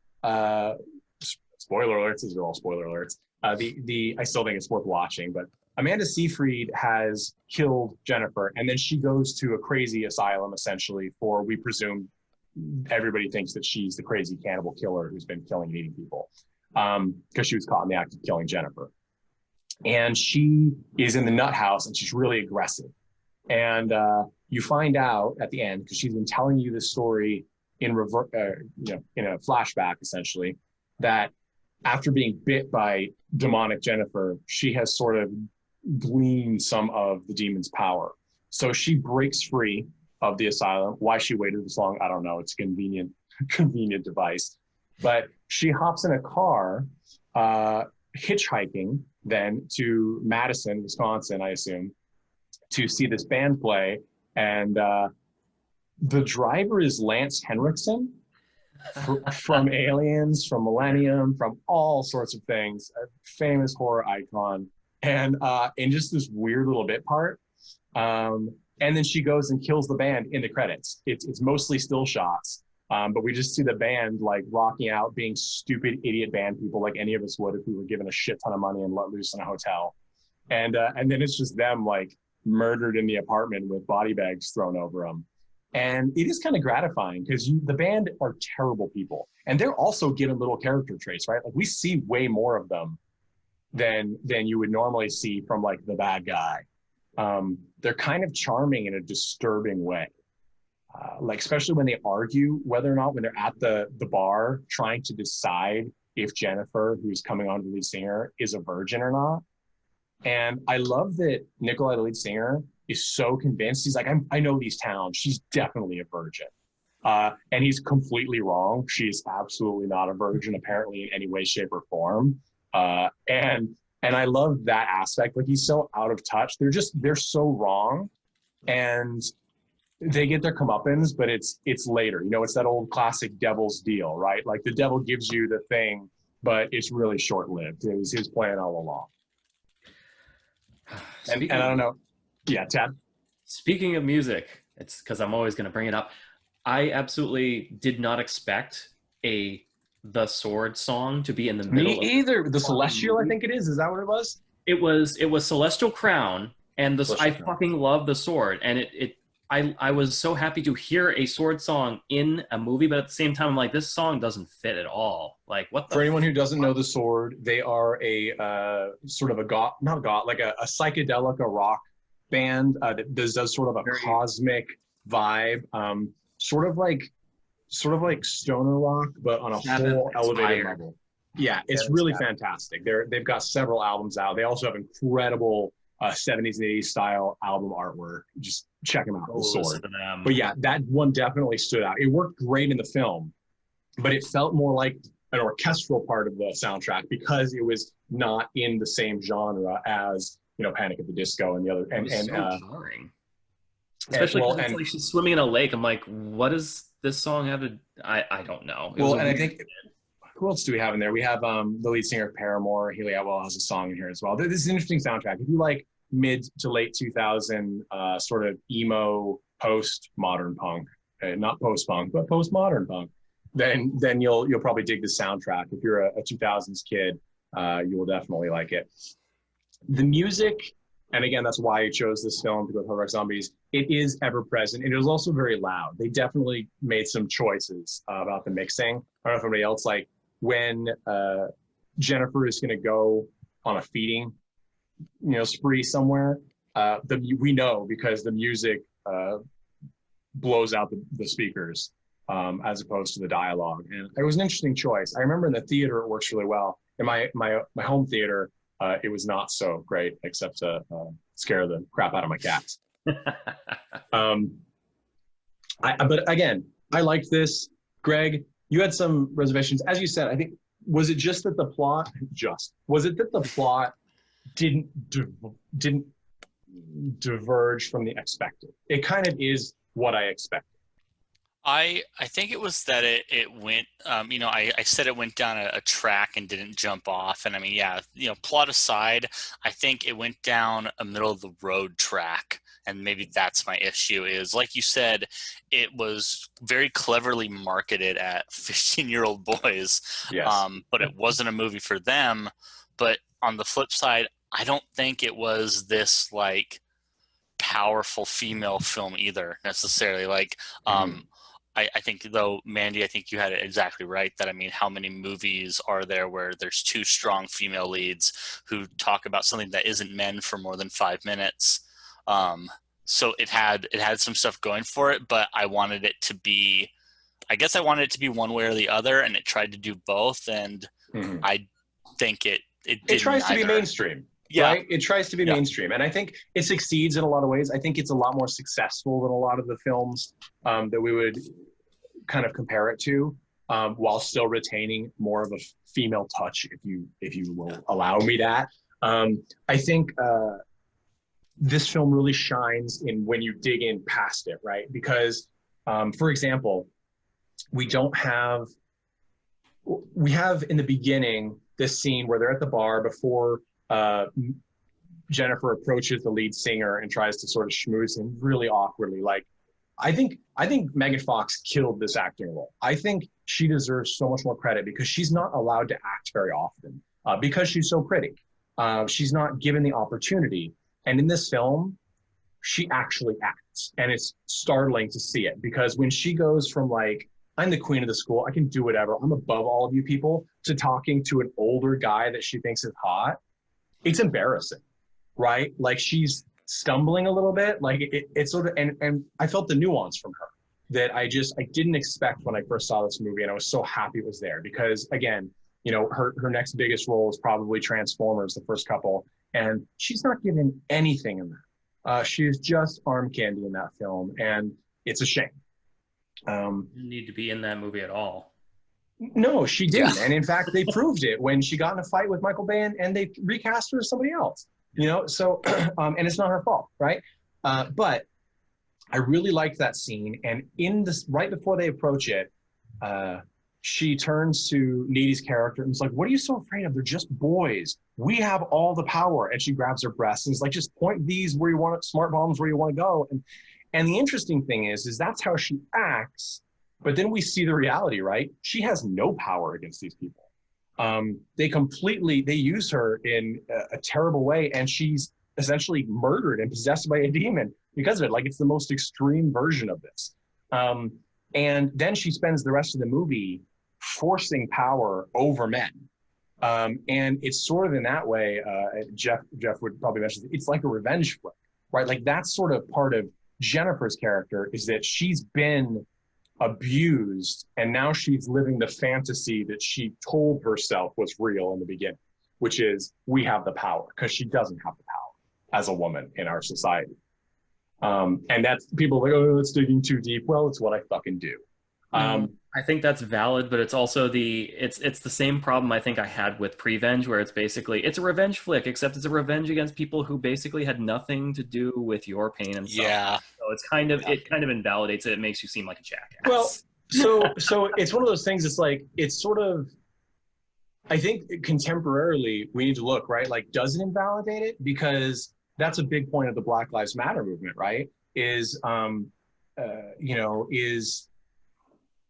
spoiler alerts. These are all spoiler alerts. I still think it's worth watching, but Amanda Seyfried has killed Jennifer, and then she goes to a crazy asylum, essentially, for, we presume, everybody thinks that she's the crazy cannibal killer who's been killing and eating people, because she was caught in the act of killing Jennifer. And she is in the nut house, and she's really aggressive. And you find out at the end, because she's been telling you this story in in a flashback, essentially, that after being bit by demonic Jennifer, she has sort of gleaned some of the demon's power. So she breaks free of the asylum. Why she waited this long, I don't know. It's a convenient device. But she hops in a car, hitchhiking then to Madison, Wisconsin, I assume, to see this band play. And the driver is Lance Henriksen from Aliens, from Millennium, from all sorts of things, a famous horror icon. And in just this weird little bit part. And then she goes and kills the band in the credits. It's mostly still shots, but we just see the band like rocking out, being stupid idiot band people like any of us would if we were given a shit ton of money and let loose in a hotel. And then it's just them like murdered in the apartment with body bags thrown over them. And it is kind of gratifying because the band are terrible people, and they're also given little character traits, right? Like we see way more of them than you would normally see from like the bad guy. They're kind of charming in a disturbing way. Like especially when they argue whether or not, when they're at the bar trying to decide if Jennifer, who's coming on to the lead singer, is a virgin or not. And I love that Nikolai, the lead singer, is so convinced. He's like, I know these towns. She's definitely a virgin. And he's completely wrong. She's absolutely not a virgin, apparently, in any way, shape, or form. And I love that aspect. Like he's so out of touch. They're so wrong. And they get their comeuppance, but it's later. You know, it's that old classic devil's deal, right? Like the devil gives you the thing, but it's really short-lived. It was his plan all along. And I don't know. Yeah, Tad? Speaking of music, it's because I'm always going to bring it up. I absolutely did not expect the sword song to be in the middle. Me either. The Celestial, I think it is. Is that what it was? It was Celestial Crown, and I fucking love the sword, and I was so happy to hear a sword song in a movie, but at the same time, I'm like, this song doesn't fit at all. Like, what the? For anyone who doesn't know the Sword, they are a sort of a psychedelic, a rock band that does sort of a cosmic vibe, sort of like stoner rock, but on a whole elevated level. Yeah, it's really fantastic. They've got several albums out. They also have incredible 70s and 80s style album artwork. Just check them out. The Sword. But yeah, that one definitely stood out. It worked great in the film, but it felt more like an orchestral part of the soundtrack because it was not in the same genre as, you know, Panic at the Disco and the other. And so jarring. Especially when like she's swimming in a lake. I'm like, what does this song have to? I don't know. Well, and I think, who else do we have in there? We have the lead singer of Paramore, Haley Atwell, has a song in here as well. This is an interesting soundtrack. If you like mid to late 2000 sort of emo post-modern punk, not post-punk, but post-modern punk, then you'll probably dig the soundtrack. If you're a 2000s kid, you will definitely like it. The music, and again, that's why I chose this film to go with Hard Rock Zombies, it is ever present. And it was also very loud. They definitely made some choices about the mixing. I don't know if anybody else, like when Jennifer is going to go on a feeding, spree somewhere, we know because the music blows out the speakers as opposed to the dialogue. And it was an interesting choice. I remember in the theater, it works really well. In my home theater, it was not so great, except to scare the crap out of my cats. But again, I liked this. Greg, you had some reservations. As you said, I think, was it that the plot didn't diverge from the expected? It kind of is what I expected. I think it was that it went, you know, I said it went down a track and didn't jump off. And I mean, yeah, you know, plot aside, I think it went down a middle of the road track. And maybe that's my issue is, like you said, it was very cleverly marketed at 15-year-old boys. Yes. But it wasn't a movie for them. But on the flip side, I don't think it was this like powerful female film either necessarily. Like, I think though, Mandy, I think you had it exactly right that, I mean, how many movies are there where there's two strong female leads who talk about something that isn't men for more than 5 minutes? So it had some stuff going for it, but I wanted it to be, I guess I wanted it to be one way or the other, and it tried to do both. And I think it tries to be mainstream. Yeah. Right? It tries to be mainstream. And I think it succeeds in a lot of ways. I think it's a lot more successful than a lot of the films that we would kind of compare it to, while still retaining more of a female touch, if you will allow me that. I think this film really shines in when you dig in past it, right? Because, for example, we have in the beginning this scene where they're at the bar before Jennifer approaches the lead singer and tries to sort of schmooze him really awkwardly. Like, I think Megan Fox killed this acting role. I think she deserves so much more credit because she's not allowed to act very often because she's so pretty. She's not given the opportunity. And in this film, she actually acts, and it's startling to see it because when she goes from like, I'm the queen of the school, I can do whatever, I'm above all of you people, to talking to an older guy that she thinks is hot, it's embarrassing, right? Like, she's stumbling a little bit, like it's sort of, and I felt the nuance from her that I didn't expect when I first saw this movie, and I was so happy it was there because, again, you know, her next biggest role is probably Transformers, the first couple, and she's not given anything in that. She's just arm candy in that film, and it's a shame. Didn't need to be in that movie at all. No, she didn't. And in fact, they proved it when she got in a fight with Michael Bay and they recast her as somebody else, you know? So, and it's not her fault, right? But I really liked that scene. And in this, right before they approach it, she turns to Needy's character and is like, what are you so afraid of? They're just boys. We have all the power. And she grabs her breasts and is like, just point these where you want it, smart bombs where you want to go. And the interesting thing is that's how she acts. But then we see the reality, right? She has no power against these people. They use her in a terrible way, and she's essentially murdered and possessed by a demon because of it. Like, it's the most extreme version of this. And then she spends the rest of the movie forcing power over men. And it's sort of in that way, Jeff would probably mention, it's like a revenge flick, right? Like, that's sort of part of Jennifer's character, is that she's been abused and now she's living the fantasy that she told herself was real in the beginning, which is, we have the power, because she doesn't have the power as a woman in our society. And that's, people are like, oh, it's digging too deep. Well, it's what I fucking do. I think that's valid, but it's also it's the same problem I think I had with Prevenge, where it's basically, it's a revenge flick, except it's a revenge against people who basically had nothing to do with your pain and suffering. Yeah. So it's it kind of invalidates it. It makes you seem like a jackass. Well, so it's one of those things. It's like, it's sort of, I think contemporarily we need to look, right? Like, does it invalidate it? Because that's a big point of the Black Lives Matter movement, right? Is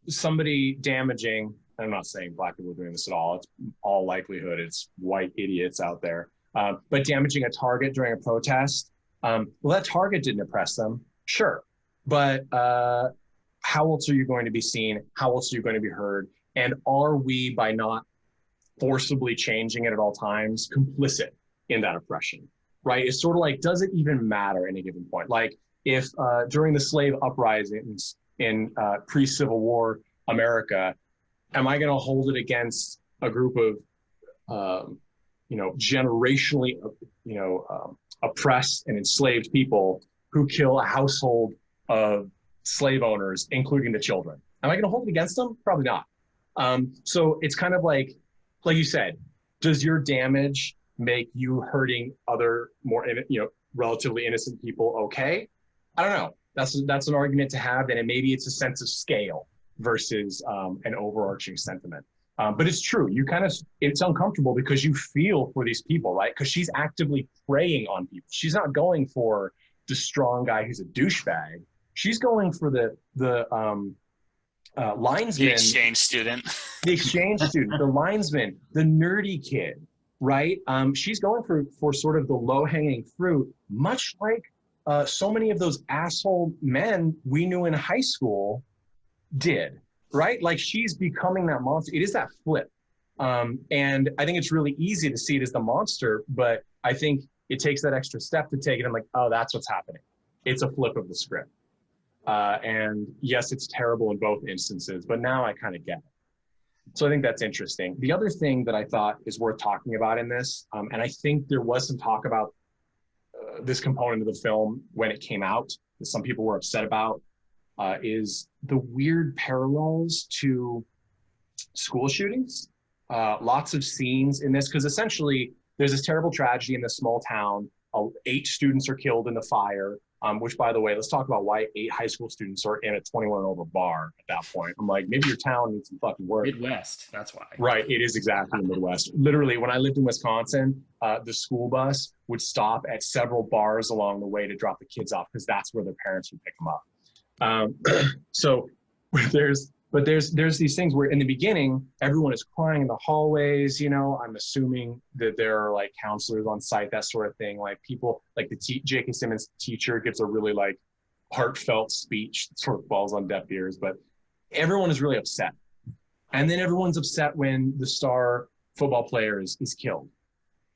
somebody damaging, I'm not saying black people are doing this at all, it's all likelihood, it's white idiots out there, but damaging a target during a protest, well, that target didn't oppress them, sure, but how else are you going to be seen? How else are you going to be heard? And are we, by not forcibly changing it at all times, complicit in that oppression, right? It's sort of like, does it even matter at any given point? Like, if during the slave uprisings in pre-Civil War America, am I going to hold it against a group of, generationally, oppressed and enslaved people who kill a household of slave owners, including the children? Am I going to hold it against them? Probably not. So it's kind of like you said, does your damage make you hurting other more, relatively innocent people okay? I don't know. That's an argument to have, and maybe it's a sense of scale versus an overarching sentiment. But it's true. It's uncomfortable because you feel for these people, right? Because she's actively preying on people. She's not going for the strong guy who's a douchebag. She's going for the linesman, the exchange student, the linesman, the nerdy kid, right? She's going for sort of the low-hanging fruit, much like so many of those asshole men we knew in high school did, right? Like, she's becoming that monster. It is that flip. And I think it's really easy to see it as the monster, but I think it takes that extra step to take it. I'm like, oh, that's what's happening. It's a flip of the script. And yes, it's terrible in both instances, but now I kind of get it. So I think that's interesting. The other thing that I thought is worth talking about in this, and I think there was some talk about this component of the film when it came out, that some people were upset about, is the weird parallels to school shootings. Lots of scenes in this, because essentially there's this terrible tragedy in this small town. 8 students are killed in the fire, which, by the way, let's talk about why 8 high school students are in a 21 and over bar at that point. I'm like, maybe your town needs some fucking work. Midwest, that's why. Right, it is exactly the Midwest. Literally, when I lived in Wisconsin, the school bus would stop at several bars along the way to drop the kids off, because that's where their parents would pick them up. So there's these things where in the beginning, everyone is crying in the hallways, you know. I'm assuming that there are like counselors on site, that sort of thing. Like people, like the J.K. Simmons teacher gives a really like heartfelt speech that sort of falls on deaf ears, but everyone is really upset. And then everyone's upset when the star football player is killed.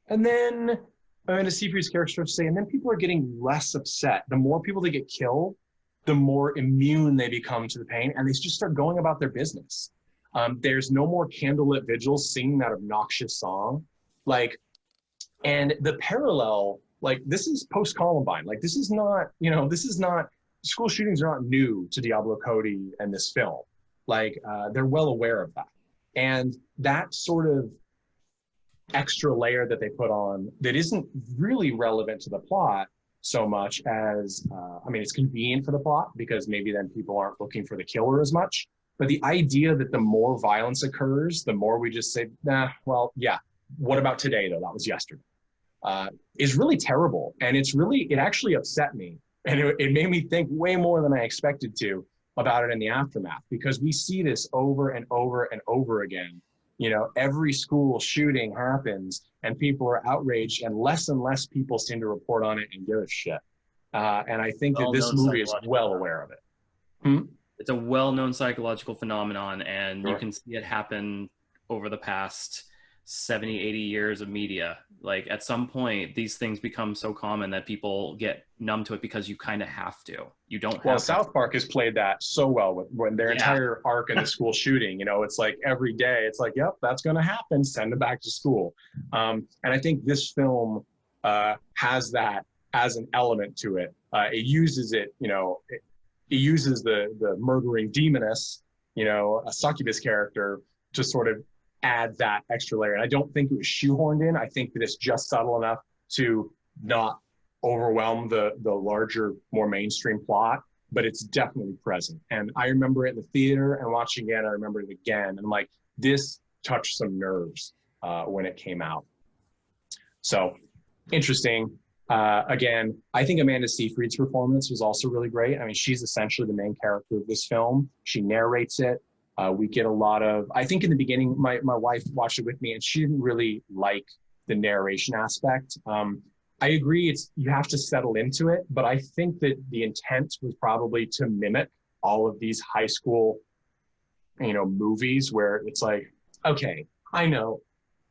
And then Amanda Seyfried's character starts to say, and then people are getting less upset. The more people that get killed, the more immune they become to the pain, and they just start going about their business. There's no more candlelit vigils singing that obnoxious song. Like, and the parallel, like, this is post-Columbine. Like, this is not, you know, school shootings are not new to Diablo, Cody, and this film. Like, they're well aware of that. And that sort of extra layer that they put on that isn't really relevant to the plot so much as, I mean, it's convenient for the plot because maybe then people aren't looking for the killer as much. But the idea that the more violence occurs, the more we just say, nah, well, yeah, what about today though? That was yesterday. Is really terrible. And it actually upset me. And it made me think way more than I expected to about it in the aftermath, because we see this over and over and over again. You know, every school shooting happens and people are outraged, and less people seem to report on it and give a shit. And I think that this movie is well aware of it. It's a well-known psychological phenomenon, and Sure. you can see it happen over the past 70, 80 years of media. Like, at some point, these things become so common that people get numb to it because you kind of have to. You don't have Well, to. South Park has played that so well with when their entire arc in the school shooting. You know, it's like every day, it's like, yep, that's going to happen. Send them back to school. And I think this film has that as an element to it. It uses it, you know, it uses the murdering demoness, you know, a succubus character, to sort of add that extra layer. And I don't think it was shoehorned in. I think that it's just subtle enough to not overwhelm the larger, more mainstream plot, but it's definitely present. And I remember it in the theater, and watching it, I remember it again. And like, this touched some nerves when it came out. So interesting. Again, I think Amanda Seyfried's performance was also really great. I mean, she's essentially the main character of this film. She narrates it. We get a lot of, I think in the beginning, my wife watched it with me and she didn't really like the narration aspect. I agree, you have to settle into it, but I think that the intent was probably to mimic all of these high school, you know, movies where it's like, okay, I know,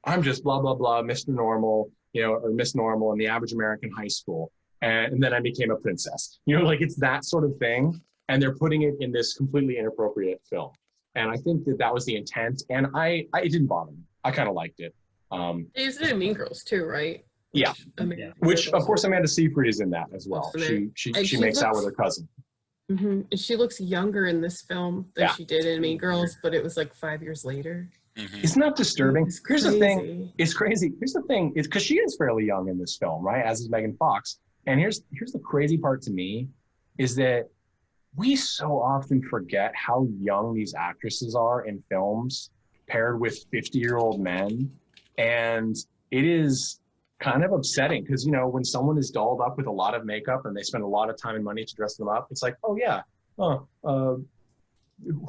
I'm just blah, blah, blah, Mr. Normal, you know, or Miss Normal in the average American high school. And then I became a princess. You know, like, it's that sort of thing. And they're putting it in this completely inappropriate film. And I think that was the intent. And it didn't bother me. I kind of liked it. They used it in Mean Girls too, right? Yeah. Which of course, Amanda Seyfried is in that as well. She makes out with her cousin. Mm-hmm. And she looks younger in this film than she did in Mean Girls, but it was like 5 years later. Mm-hmm. Isn't that disturbing? It's Here's the crazy. thing. It's crazy. Here's the thing. It's because she is fairly young in this film, right? As is Megan Fox. And here's the crazy part to me, is that we so often forget how young these actresses are in films paired with 50-year-old men. And it is kind of upsetting because, you know, when someone is dolled up with a lot of makeup and they spend a lot of time and money to dress them up, it's like, oh yeah,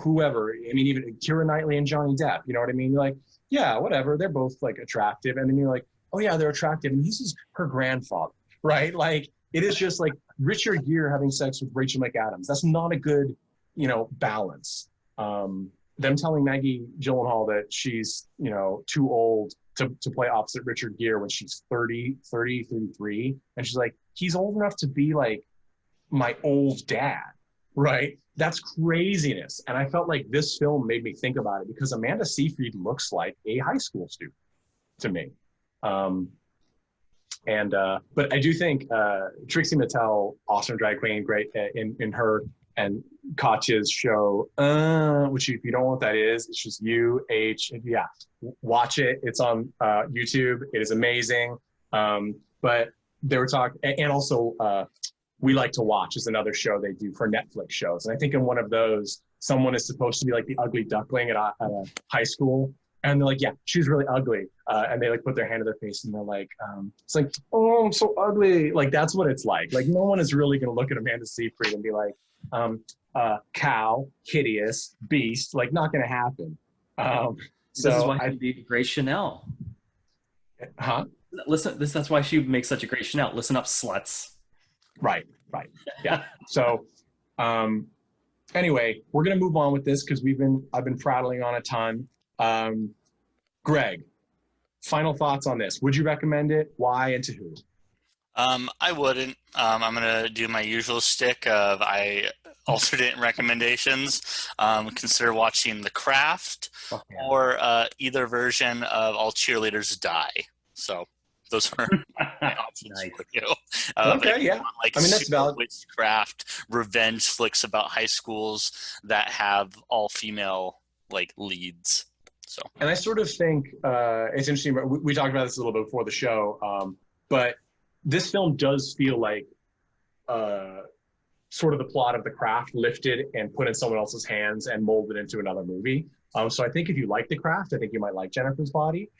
whoever. I mean, even Keira Knightley and Johnny Depp, you know what I mean? You're like, yeah, whatever. They're both like attractive. And then you're like, oh yeah, they're attractive. And this is her grandfather, right? Like, it is just like Richard Gere having sex with Rachel McAdams. That's not a good, you know, balance. Them telling Maggie Gyllenhaal that she's, you know, too old to play opposite Richard Gere when she's 33. And she's like, he's old enough to be like my old dad, right? That's craziness. And I felt like this film made me think about it because Amanda Seyfried looks like a high school student to me. But I do think Trixie Mattel, awesome drag queen, great in her and Katya's show, which if you don't know what that is, it's just yeah, watch it. It's on YouTube. It is amazing. But they were talking, and also We Like to Watch is another show they do for Netflix shows. And I think in one of those, someone is supposed to be like the ugly duckling at a high school. And they're like, yeah, she's really ugly. And they like put their hand to their face and they're like, it's like, oh, I'm so ugly. Like, that's what it's like. Like, no one is really going to look at Amanda Seyfried and be like, cow, hideous, beast. Like, not going to happen. This is why she'd be great Chanel. Huh? That's why she makes such a great Chanel. Listen up, sluts. Right. Yeah. So, anyway, we're going to move on with this because I've been prattling on a ton. Greg, final thoughts on this. Would you recommend it? Why and to who? I wouldn't. I'm going to do my usual stick of alternate recommendations. Consider watching The Craft or either version of All Cheerleaders Die. So those are my options for you. Okay, yeah. Like, I mean, that's valid. Witchcraft, revenge flicks about high schools that have all female like leads. So, and I sort of think it's interesting. We talked about this a little bit before the show, but this film does feel like sort of the plot of The Craft lifted and put in someone else's hands and molded into another movie. So I think if you like The Craft, I think you might like Jennifer's Body.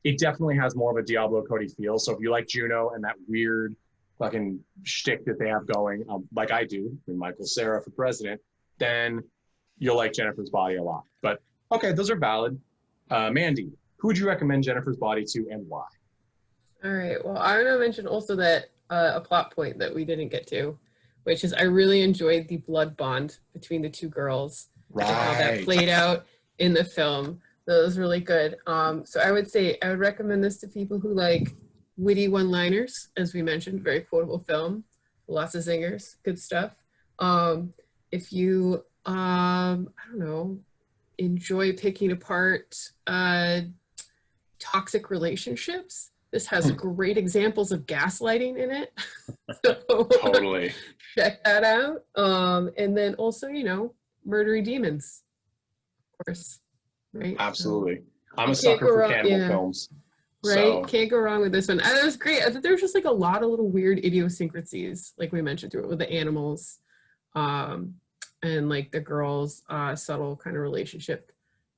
It definitely has more of a Diablo Cody feel. So if you like Juno and that weird fucking shtick that they have going, like I do, with Michael Cera for president, then you'll like Jennifer's Body a lot. But okay, those are valid. Mandy, who would you recommend Jennifer's Body to and why? All right. Well, I want to mention also that a plot point that we didn't get to, which is I really enjoyed the blood bond between the two girls. Right. And how that played out in the film. That was really good. So I would say I would recommend this to people who like witty one-liners, as we mentioned, very quotable film, lots of zingers, good stuff. If you, I don't know, enjoy picking apart toxic relationships, this has great examples of gaslighting in it. So Totally. Check that out. And then also, you know, murdery demons, of course, right? Absolutely. I'm a sucker for cannibal films. Right? So. Can't go wrong with this one. And it was great. I thought there was just like a lot of little weird idiosyncrasies, like we mentioned through it with the animals, and like the girls' subtle kind of relationship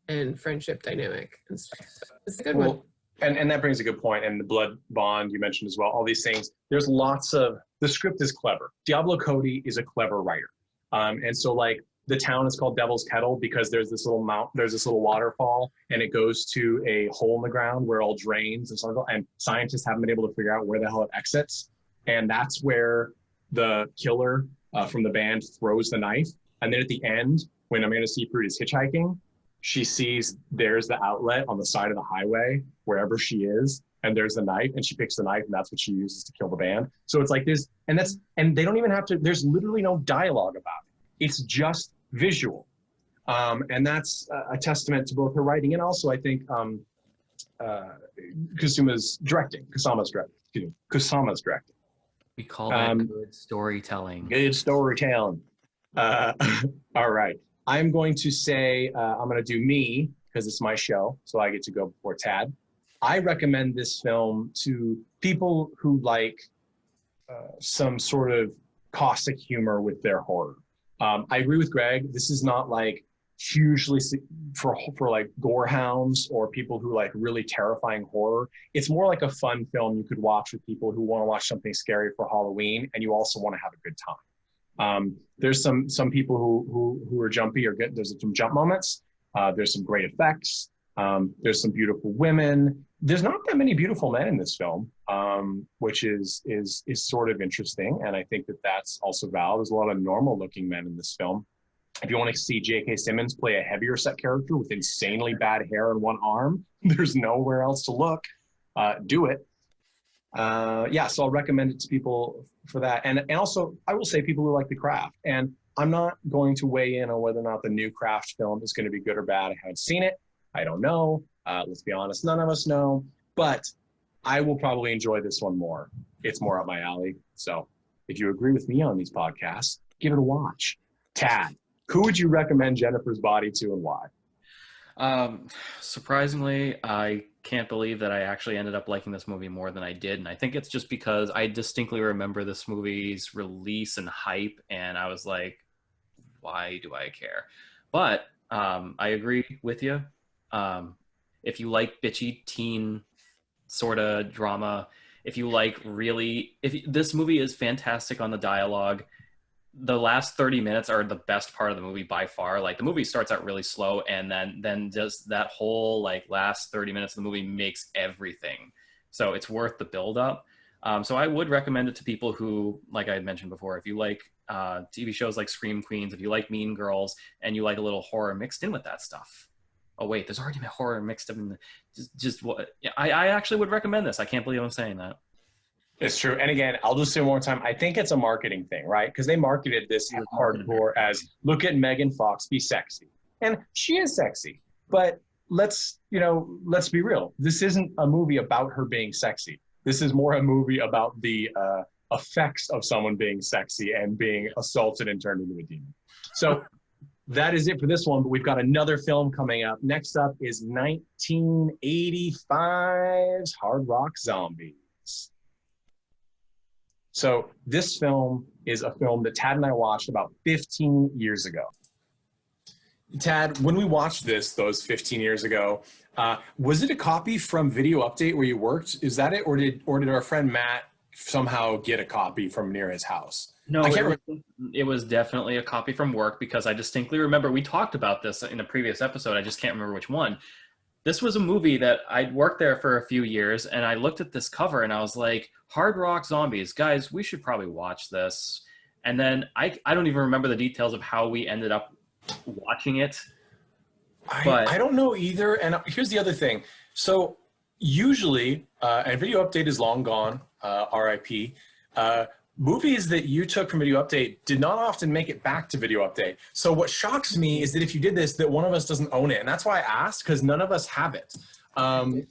and friendship dynamic and stuff. So it's a good one. And that brings a good point. And the blood bond you mentioned as well, all these things. There's lots of, the script is clever. Diablo Cody is a clever writer. And so like the town is called Devil's Kettle because there's this little waterfall and it goes to a hole in the ground where it all drains and so on. And scientists haven't been able to figure out where the hell it exits. And that's where the killer from the band throws the knife. And then at the end, when Amanda Seyfried is hitchhiking, she sees there's the outlet on the side of the highway, wherever she is, and there's the knife, and she picks the knife, and that's what she uses to kill the band. So it's like and they don't even have to, there's literally no dialogue about it. It's just visual. And that's a testament to both her writing and also, I think, Kusama's directing. We call that good storytelling. Good storytelling. All right. I'm going to say, I'm going to do me, because it's my show, so I get to go before Tad. I recommend this film to people who like some sort of caustic humor with their horror. I agree with Greg. This is not like hugely for like gore hounds or people who like really terrifying horror. It's more like a fun film you could watch with people who want to watch something scary for Halloween and you also want to have a good time. There's some people who are jumpy or good. There's some jump moments. There's some great effects. There's some beautiful women. There's not that many beautiful men in this film, which is sort of interesting. And I think that that's also valid. There's a lot of normal looking men in this film. If you want to see J.K. Simmons play a heavier set character with insanely bad hair and one arm, there's nowhere else to look. Do it. Yeah, so I'll recommend it to people for that. And also, I will say people who like the craft. And I'm not going to weigh in on whether or not the new Craft film is going to be good or bad. I haven't seen it. I don't know. Let's be honest, none of us know. But I will probably enjoy this one more. It's more up my alley. So if you agree with me on these podcasts, give it a watch. Tad, who would you recommend Jennifer's Body to and why? Surprisingly, I can't believe that I actually ended up liking this movie more than I did. And I think it's just because I distinctly remember this movie's release and hype. And I was like, why do I care? But I agree with you. If you like bitchy teen sort of drama, if you like this movie is fantastic on the dialogue. The last 30 minutes are the best part of the movie by far. Like the movie starts out really slow and then just that whole like last 30 minutes of the movie makes everything. So it's worth the build up. So I would recommend it to people who, like I had mentioned before, if you like TV shows like Scream Queens, if you like Mean Girls and you like a little horror mixed in with that stuff. Oh wait, there's already horror mixed up in just what I actually would recommend this. I can't believe I'm saying that. It's true. And again, I'll just say one more time, I think it's a marketing thing, right? Because they marketed this hardcore as, look at Megan Fox be sexy. And she is sexy. But let's be real. This isn't a movie about her being sexy. This is more a movie about the effects of someone being sexy and being assaulted and turned into a demon. So that is it for this one, but we've got another film coming up. Next up is 1985's Hard Rock Zombies. So this film is a film that Tad and I watched about 15 years ago. Tad, when we watched those 15 years ago, was it a copy from Video Update where you worked? Is that it? Or did our friend Matt somehow get a copy from near his house? No, it was definitely a copy from work because I distinctly remember we talked about this in a previous episode. I just can't remember which one. This was a movie that I'd worked there for a few years, and I looked at this cover and I was like, Hard Rock Zombies, guys, we should probably watch this. And then I don't even remember the details of how we ended up watching it. I don't know either. And here's the other thing. So usually, and Video Update is long gone, RIP, movies that you took from Video Update did not often make it back to Video Update. So what shocks me is that if you did this, that one of us doesn't own it. And that's why I asked, because none of us have it. And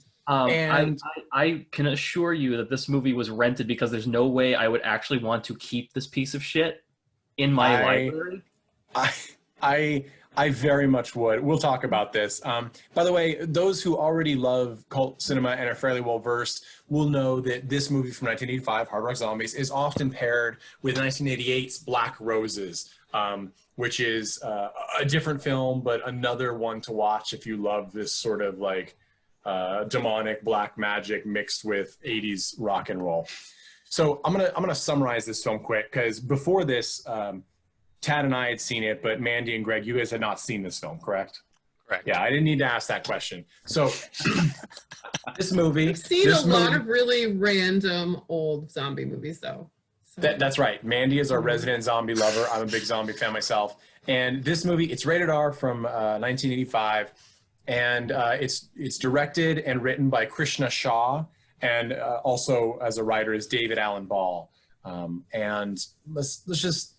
I can assure you that this movie was rented because there's no way I would actually want to keep this piece of shit in my library. I very much would. We'll talk about this. By the way, those who already love cult cinema and are fairly well versed will know that this movie from 1985, Hard Rock Zombies, is often paired with 1988's Black Roses, which is a different film, but another one to watch if you love this sort of like demonic black magic mixed with 80s rock and roll. So I'm gonna summarize this film quick because before this. Tad and I had seen it, but Mandy and Greg, you guys had not seen this film, correct? Correct. Yeah, I didn't need to ask that question. So this movie... I've seen a lot of really random old zombie movies, though. So. That's right. Mandy is our resident zombie lover. I'm a big zombie fan myself. And this movie, it's rated R from 1985. And it's directed and written by Krishna Shah. And also as a writer is David Allen Ball. And let's just...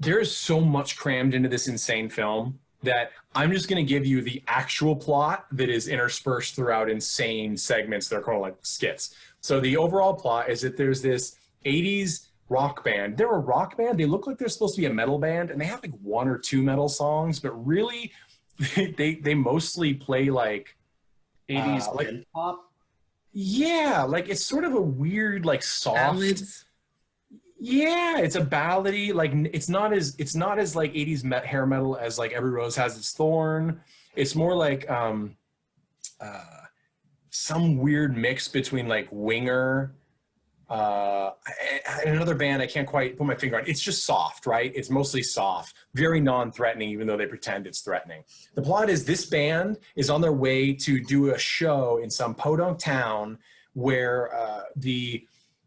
There is so much crammed into this insane film that I'm just going to give you the actual plot that is interspersed throughout insane segments that are called like skits. So the overall plot is that there's this 80s rock band. They're a rock band. They look like they're supposed to be a metal band, and they have like one or two metal songs, but really they mostly play like 80s like pop. Yeah, like it's sort of a weird like soft. Ballads. Yeah, it's a ballady. Like it's not as like 80s hair metal as like Every Rose Has Its Thorn. It's more like some weird mix between like Winger and another band I can't quite put my finger on. It's just soft, right? It's mostly soft, very non-threatening, even though they pretend it's threatening. The plot is this band is on their way to do a show in some podunk town where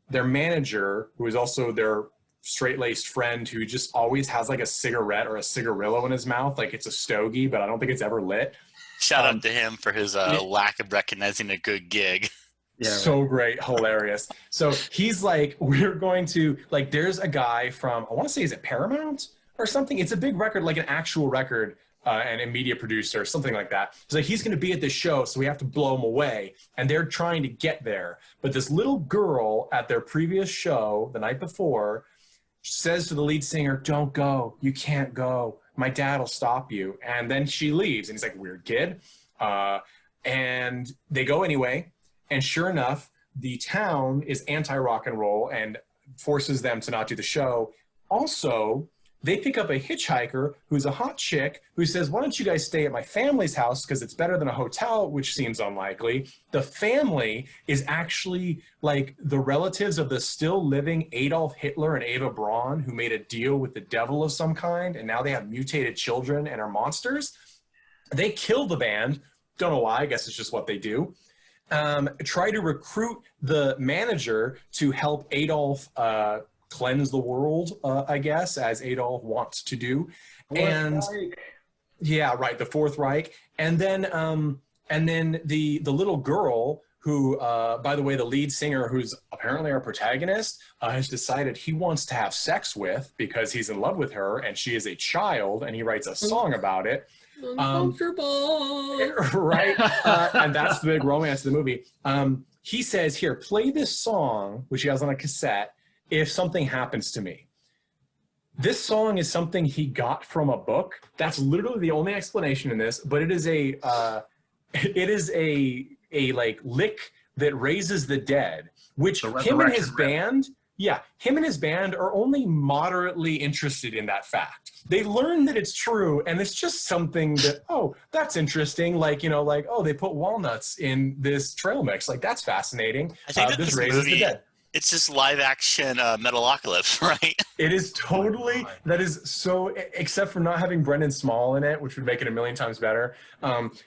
their manager, who is also their straight-laced friend who just always has like a cigarette or a cigarillo in his mouth, like it's a stogie, but I don't think it's ever lit. Shout out to him for his lack of recognizing a good gig. Yeah, so great, hilarious. So he's like, we're going to, like, there's a guy from, I want to say, is it Paramount or something? It's a big record, like an actual record, and a media producer, something like that. He's like, he's going to be at this show, so we have to blow him away. And they're trying to get there. But this little girl at their previous show the night before says to the lead singer, don't go, you can't go. My dad will stop you. And then she leaves. And he's like, weird kid. And they go anyway. And sure enough, the town is anti-rock and roll and forces them to not do the show. Also, they pick up a hitchhiker who's a hot chick who says, why don't you guys stay at my family's house because it's better than a hotel, which seems unlikely. The family is actually like the relatives of the still living Adolf Hitler and Eva Braun, who made a deal with the devil of some kind, and now they have mutated children and are monsters. They kill the band. Don't know why. I guess it's just what they do. Try to recruit the manager to help Adolf cleanse the world, I guess, as Adolf wants to do. And yeah, right, the Fourth Reich. And then the little girl who, by the way, the lead singer, who's apparently our protagonist, has decided he wants to have sex with because he's in love with her and she is a child, and he writes a song about it. Uncomfortable. Right? And that's the big romance of the movie. He says, here, play this song, which he has on a cassette, if something happens to me. This song is something he got from a book. That's literally the only explanation in this, but it is a like lick that raises the dead, which him and his band, him and his band are only moderately interested in that fact. They learn that it's true, and it's just something that, oh, that's interesting. Like, you know, like, oh, they put walnuts in this trail mix. Like, that's fascinating. I think that this raises movie, the dead. It's just live action Metalocalypse, right? It is totally, that is so, except for not having Brendan Small in it, which would make it a million times better.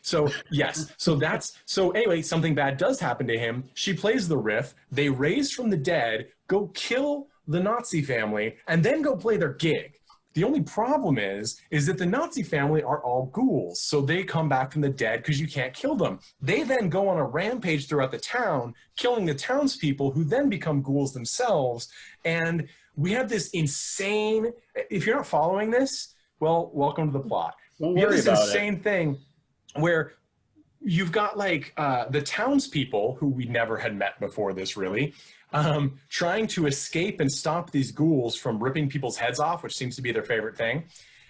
So yes, so anyway, something bad does happen to him. She plays the riff. They raise from the dead, go kill the Nazi family, and then go play their gig. The only problem is that the Nazi family are all ghouls, so they come back from the dead because you can't kill them. They then go on a rampage throughout the town, killing the townspeople who then become ghouls themselves. And we have this insane, if you're not following this, well, welcome to the plot. We have this insane thing where you've got like the townspeople who we never had met before this really, trying to escape and stop these ghouls from ripping people's heads off, which seems to be their favorite thing.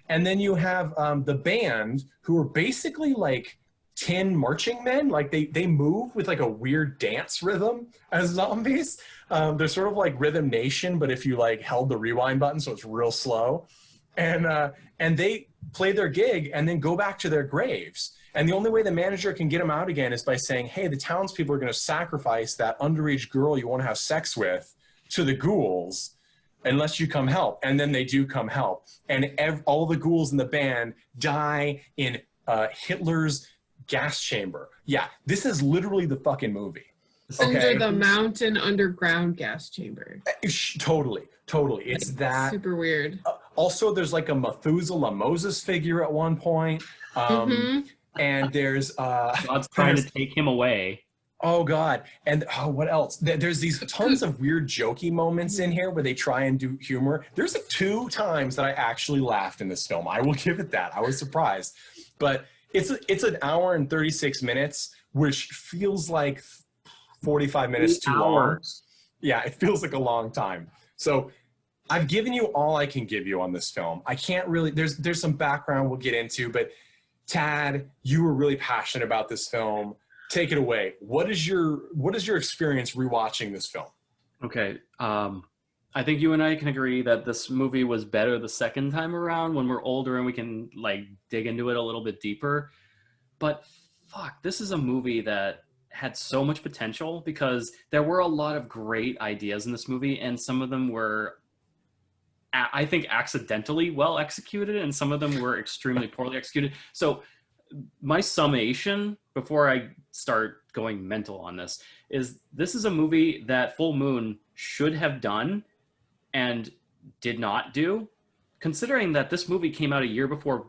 And then you have the band, who are basically like tin marching men. Like they move with like a weird dance rhythm as zombies. They're sort of like Rhythm Nation, but if you like held the rewind button, so it's real slow. And they play their gig and then go back to their graves. And the only way the manager can get them out again is by saying, hey, the townspeople are going to sacrifice that underage girl you want to have sex with to the ghouls unless you come help. And then they do come help. And all the ghouls in the band die in Hitler's gas chamber. Yeah, this is literally the fucking movie. Under the mountain underground gas chamber. Totally. It's that. Super weird. Also, there's like a Methuselah Moses figure at one point. And there's God's trying to take him away. Oh God. And what else? There's these tons of weird jokey moments in here where they try and do humor. There's like 2 times that I actually laughed in this film. I will give it that. I was surprised. But it's an hour and 36 minutes, which feels like 45 minutes too long. Yeah, it feels like a long time. So I've given you all I can give you on this film. I can't really, there's some background we'll get into, but Tad, you were really passionate about this film. Take it away. What is your experience rewatching this film? Okay. I think you and I can agree that this movie was better the second time around when we're older and we can like dig into it a little bit deeper. But fuck, this is a movie that had so much potential because there were a lot of great ideas in this movie, and some of them were, I think, accidentally well executed, and some of them were extremely poorly executed. So my summation before I start going mental on this is a movie that Full Moon should have done and did not do, considering that this movie came out a year before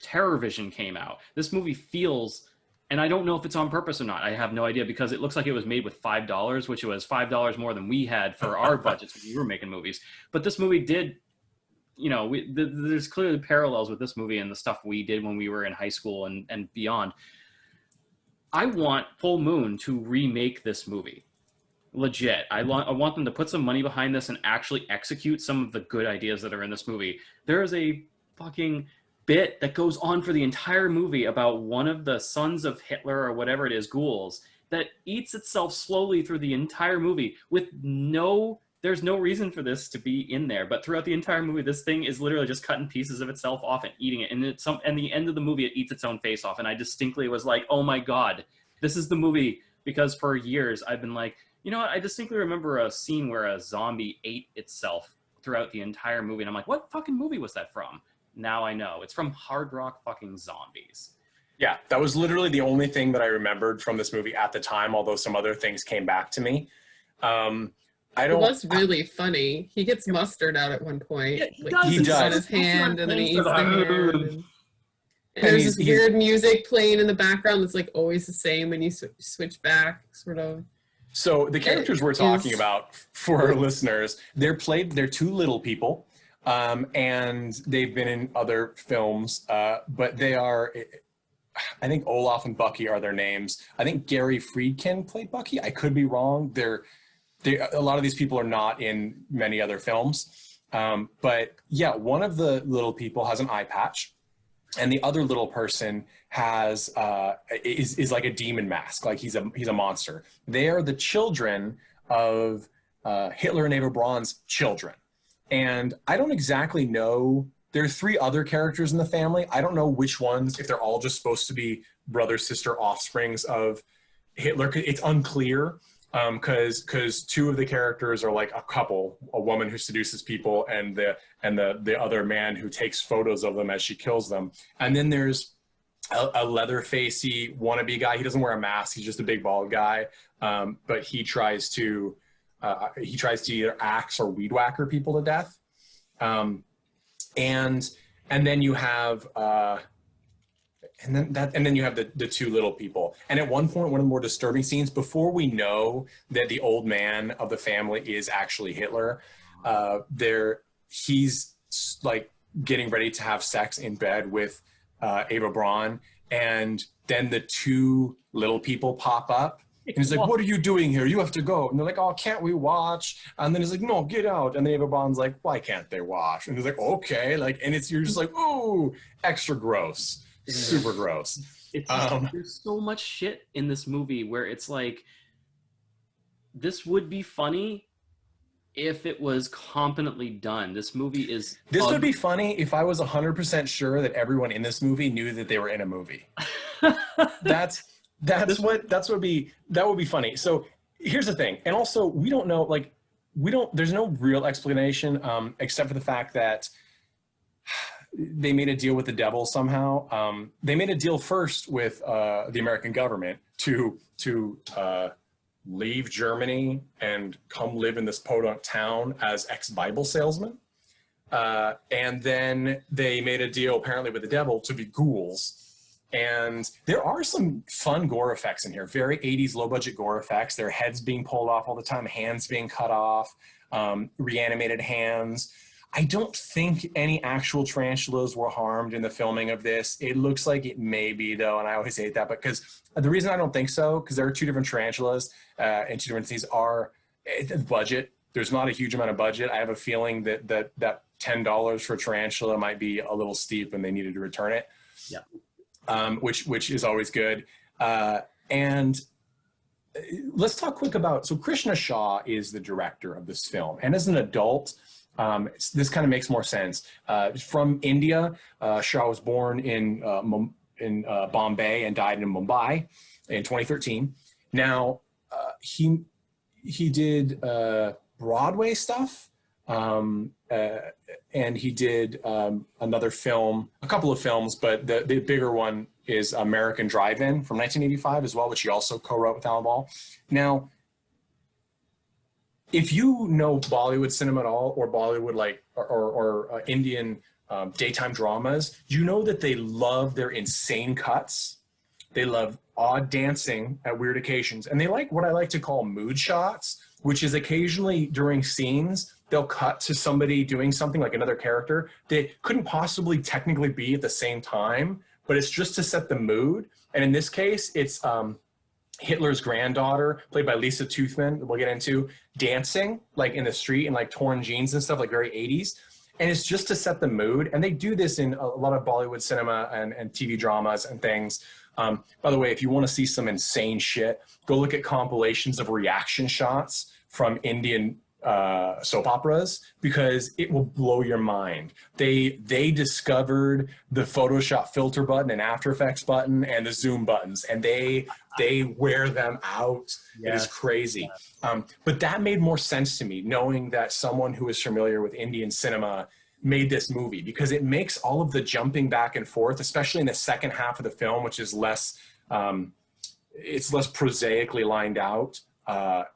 Terror Vision came out. This movie feels, and I don't know if it's on purpose or not, I have no idea, because it looks like it was made with $5, which was $5 more than we had for our budgets when we were making movies. But this movie did, you know, there's clearly parallels with this movie and the stuff we did when we were in high school and beyond. I want Full Moon to remake this movie. Legit. I want them to put some money behind this and actually execute some of the good ideas that are in this movie. There is a fucking bit that goes on for the entire movie about one of the sons of Hitler or whatever it is, ghouls, that eats itself slowly through the entire movie with there's no reason for this to be in there. But throughout the entire movie, this thing is literally just cutting pieces of itself off and eating it. And and the end of the movie, it eats its own face off. And I distinctly was like, oh my God, this is the movie. Because for years I've been like, you know what? I distinctly remember a scene where a zombie ate itself throughout the entire movie. And I'm like, what fucking movie was that from? Now I know. It's from Hard Rock fucking Zombies. Yeah, that was literally the only thing that I remembered from this movie at the time, although some other things came back to me. It was really funny. He gets mustard out at one point. Yeah, he does. On his hand, and then he eats the hand. And And there's this weird music playing in the background that's like always the same when you switch back, sort of. So the characters we're talking about for our listeners, they're two little people, and they've been in other films, but they are, I think Olaf and Bucky are their names. I think Gary Friedkin played Bucky. I could be wrong. A lot of these people are not in many other films. But yeah, one of the little people has an eye patch, and the other little person has is like a demon mask, like he's a monster. They are the children of Hitler and Eva Braun's children. And I don't exactly know, there are 3 other characters in the family. I don't know which ones, if they're all just supposed to be brother, sister, offsprings of Hitler. It's unclear. Because 2 of the characters are like a couple, a woman who seduces people and the other man who takes photos of them as she kills them. And then there's a leather-facey wannabe guy. He doesn't wear a mask. He's just a big bald guy. But he tries to either axe or weed whacker people to death. And then you have And then you have the 2 little people. And at one point, one of the more disturbing scenes, before we know that the old man of the family is actually Hitler, he's like getting ready to have sex in bed with Eva Braun, and then the 2 little people pop up. And he's like, what are you doing here? You have to go. And they're like, oh, can't we watch? And then he's like, no, get out. And then Eva Braun's like, why can't they watch? And he's like, okay. Like, and you're just like, ooh, extra gross. Super gross. There's so much shit in this movie where it's like, this would be funny if it was competently done. This movie is... This would be funny if I was 100% sure that everyone in this movie knew that they were in a movie. That would be funny. So here's the thing. And also, we don't know, there's no real explanation, except for the fact that they made a deal with the devil somehow. They made a deal first with the American government to leave Germany and come live in this podunk town as ex-Bible salesmen. And then they made a deal apparently with the devil to be ghouls. And there are some fun gore effects in here, very 80s low-budget gore effects. Their heads being pulled off all the time, hands being cut off, reanimated hands. I don't think any actual tarantulas were harmed in the filming of this. It looks like it may be, though, and I always hate that. Because the reason I don't think so, because there are 2 different tarantulas, and 2 different things are the budget. There's not a huge amount of budget. I have a feeling that $10 for a tarantula might be a little steep, and they needed to return it. Yeah. Which is always good. And let's talk quick about, so Krishna Shah is the director of this film. And as an adult, this kind of makes more sense. From India, Shah was born in Bombay and died in Mumbai in 2013. Now, he did Broadway stuff, and he did another film, a couple of films, but the bigger one is American Drive-In from 1985 as well, which he also co-wrote with Alan Ball. Now, if you know Bollywood cinema at all, or Bollywood or Indian daytime dramas, you know that they love their insane cuts. They love odd dancing at weird occasions, and they like what I like to call mood shots, which is occasionally during scenes, they'll cut to somebody doing something, like another character. They couldn't possibly technically be at the same time, but it's just to set the mood. And in this case, it's Hitler's granddaughter, played by Lisa Toothman, we'll get into, dancing like in the street in like torn jeans and stuff, like very 80s. And it's just to set the mood. And they do this in a lot of Bollywood cinema and TV dramas and things. By the way, if you want to see some insane shit, go look at compilations of reaction shots from Indian soap operas, because it will blow your mind. They discovered the Photoshop filter button and After Effects button and the zoom buttons, and they wear them out. Yes. It is crazy. But that made more sense to me, knowing that someone who is familiar with Indian cinema made this movie, because it makes all of the jumping back and forth, especially in the second half of the film, which is less, it's less prosaically lined out.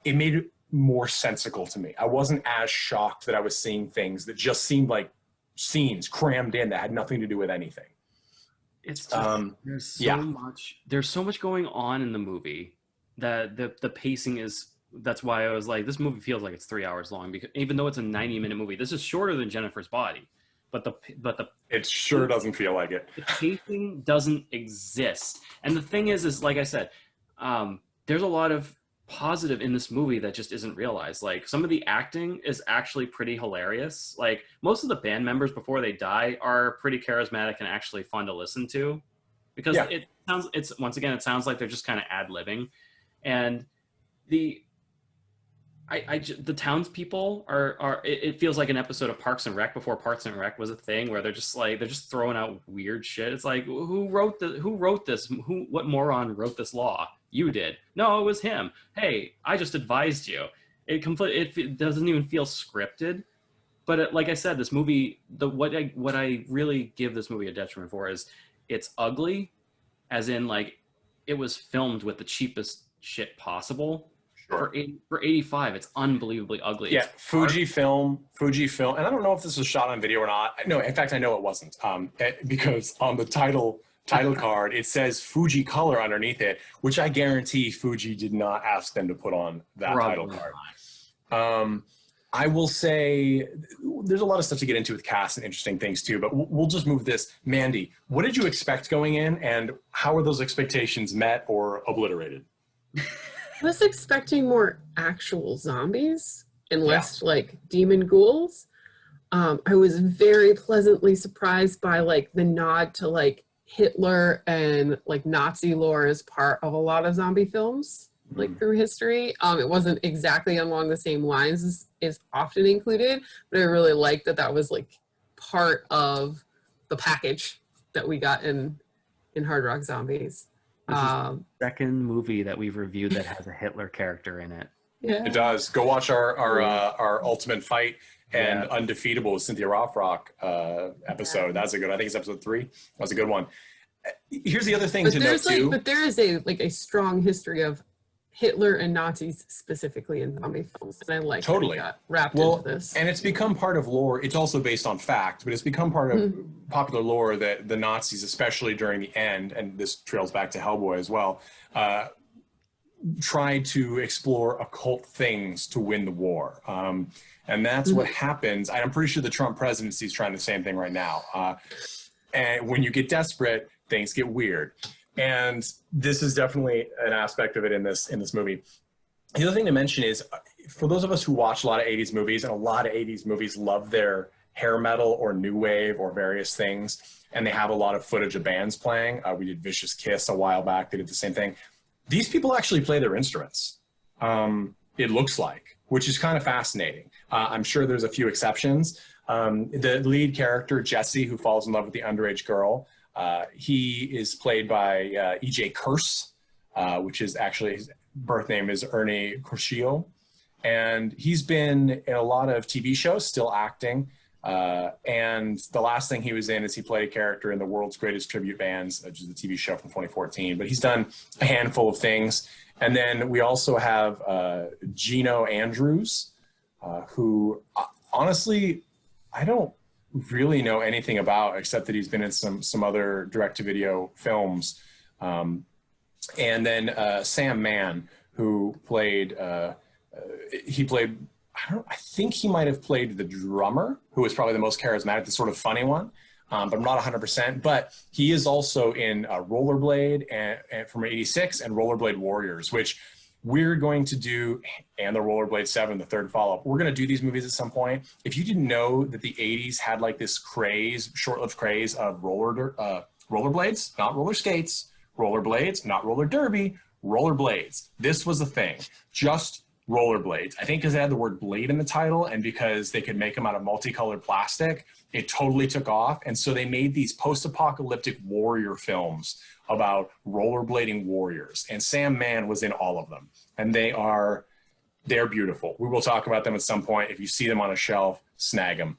It made it more sensical to me. I wasn't as shocked that I was seeing things that just seemed like scenes crammed in that had nothing to do with anything. It's just, there's so much going on in the movie that the pacing is, that's why I was like, this movie feels like it's 3 hours long, because even though it's a 90-minute movie, this is shorter than Jennifer's Body, but it sure doesn't feel like it. The pacing doesn't exist. And the thing is like I said, there's a lot of positive in this movie that just isn't realized. Like, some of the acting is actually pretty hilarious. Like, most of the band members before they die are pretty charismatic and actually fun to listen to, because it sounds like they're just kind of ad-libbing. And the townspeople are it feels like an episode of Parks and Rec before Parks and Rec was a thing, where they're just throwing out weird shit. It's like, who wrote this? What moron wrote this law? You did. No, it was him. Hey, I just advised you. It doesn't even feel scripted. But like I said, this movie, what I really give this movie a detriment for is it's ugly, as in like it was filmed with the cheapest shit possible. Sure. For 85, it's unbelievably ugly. Yeah, Fujifilm, and I don't know if this was shot on video or not. No, in fact, I know it wasn't, because on the title card, it says Fuji Color underneath it, which I guarantee Fuji did not ask them to put on that title card. I will say there's a lot of stuff to get into with cast and interesting things too, but we'll just move this. Mandy, what did you expect going in, and how were those expectations met or obliterated? I was expecting more actual zombies and less like demon ghouls. I was very pleasantly surprised by like the nod to like Hitler and like Nazi lore as part of a lot of zombie films, like through history. It wasn't exactly along the same lines as is often included, but I really liked that was like part of the package that we got in Hard Rock Zombies. This is the second movie that we've reviewed that has a Hitler character in it. Yeah, it does. Go watch our Ultimate Fight and Undefeatable with Cynthia Rothrock episode. That's a good. I think it's episode 3. That's a good one. Here's the other thing to note too. But there is a strong history of Hitler and Nazis specifically in zombie films, and I like totally that got wrapped into this. And it's become part of lore. It's also based on fact, but it's become part of popular lore that the Nazis, especially during the end, and this trails back to Hellboy as well, tried to explore occult things to win the war. And that's what happens. I'm pretty sure the Trump presidency is trying the same thing right now. And when you get desperate, things get weird. And this is definitely an aspect of it in this movie. The other thing to mention is, for those of us who watch a lot of 80s movies, and a lot of 80s movies love their hair metal or new wave or various things, and they have a lot of footage of bands playing. We did Vicious Kiss a while back. They did the same thing. These people actually play their instruments. it looks like, which is kind of fascinating. I'm sure there's a few exceptions. The lead character, Jesse, who falls in love with the underage girl, he is played by E.J. Curse, which is actually, his birth name is Ernie Corshio. And he's been in a lot of TV shows, still acting. And the last thing he was in is he played a character in The World's Greatest Tribute Bands, which is a TV show from 2014. But he's done a handful of things. And then we also have Gino Andrews, who honestly, I don't really know anything about, except that he's been in some other direct-to-video films. And then Sam Mann, who played, I think he might have played the drummer, who was probably the most charismatic, the sort of funny one, but I'm not 100%. But he is also in Rollerblade and from '86 and Rollerblade Warriors, which we're going to do, and the Rollerblade 7, the third follow-up. We're going to do these movies at some point. If you didn't know that the '80s had like this craze, short-lived craze of rollerblades, not roller skates, rollerblades, not roller derby, rollerblades. This was a thing. Just rollerblades. I think because it had the word blade in the title and because they could make them out of multicolored plastic, it totally took off. And so they made these post-apocalyptic warrior films about rollerblading warriors. And Sam Mann was in all of them. And they're beautiful. We will talk about them at some point. If you see them on a shelf, snag them.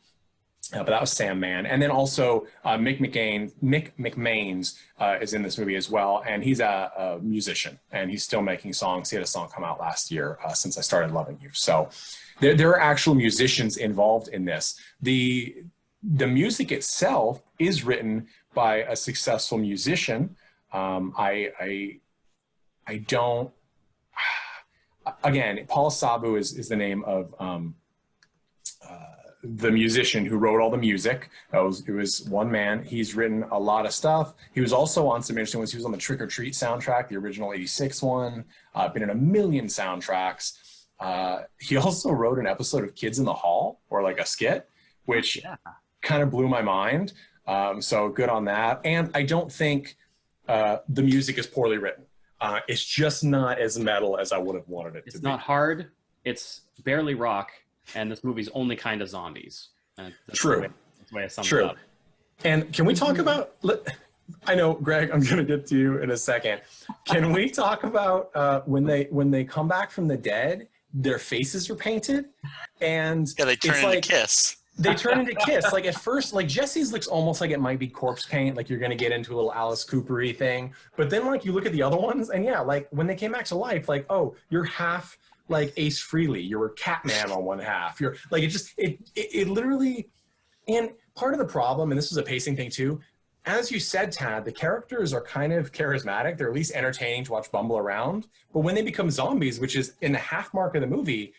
But that was Sam Mann. And then also Mick McMains is in this movie as well. And he's a musician and he's still making songs. He had a song come out last year, Since I Started Loving You. So there are actual musicians involved in this. The music itself is written by a successful musician. I don't, again, Paul Sabu is the name of the musician who wrote all the music. It was one man. He's written a lot of stuff. He was also on some interesting ones. He was on the Trick or Treat soundtrack, the original '86 one. Been in a million soundtracks. He also wrote an episode of Kids in the Hall, or like a skit, which kind of blew my mind. So good on that. And I don't think the music is poorly written. It's just not as metal as I would have wanted it to be. It's not hard. It's barely rock. And this movie's only kind of zombies. True. That's the way I sum it up. And can we talk about, I know, Greg, I'm going to get to you in a second. Can we talk about when they come back from the dead, their faces are painted? And yeah, they turn into Kiss. They turn into Kiss. Like at first, like Jesse's looks almost like it might be corpse paint, like you're going to get into a little Alice Cooper-y thing. But then like you look at the other ones and yeah, like when they came back to life, like, oh, you're half like Ace Frehley, you're Catman on one half. You're like, it literally, and part of the problem, and this is a pacing thing too, as you said, Tad, the characters are kind of charismatic. They're at least entertaining to watch bumble around. But when they become zombies, which is in the half mark of the movie,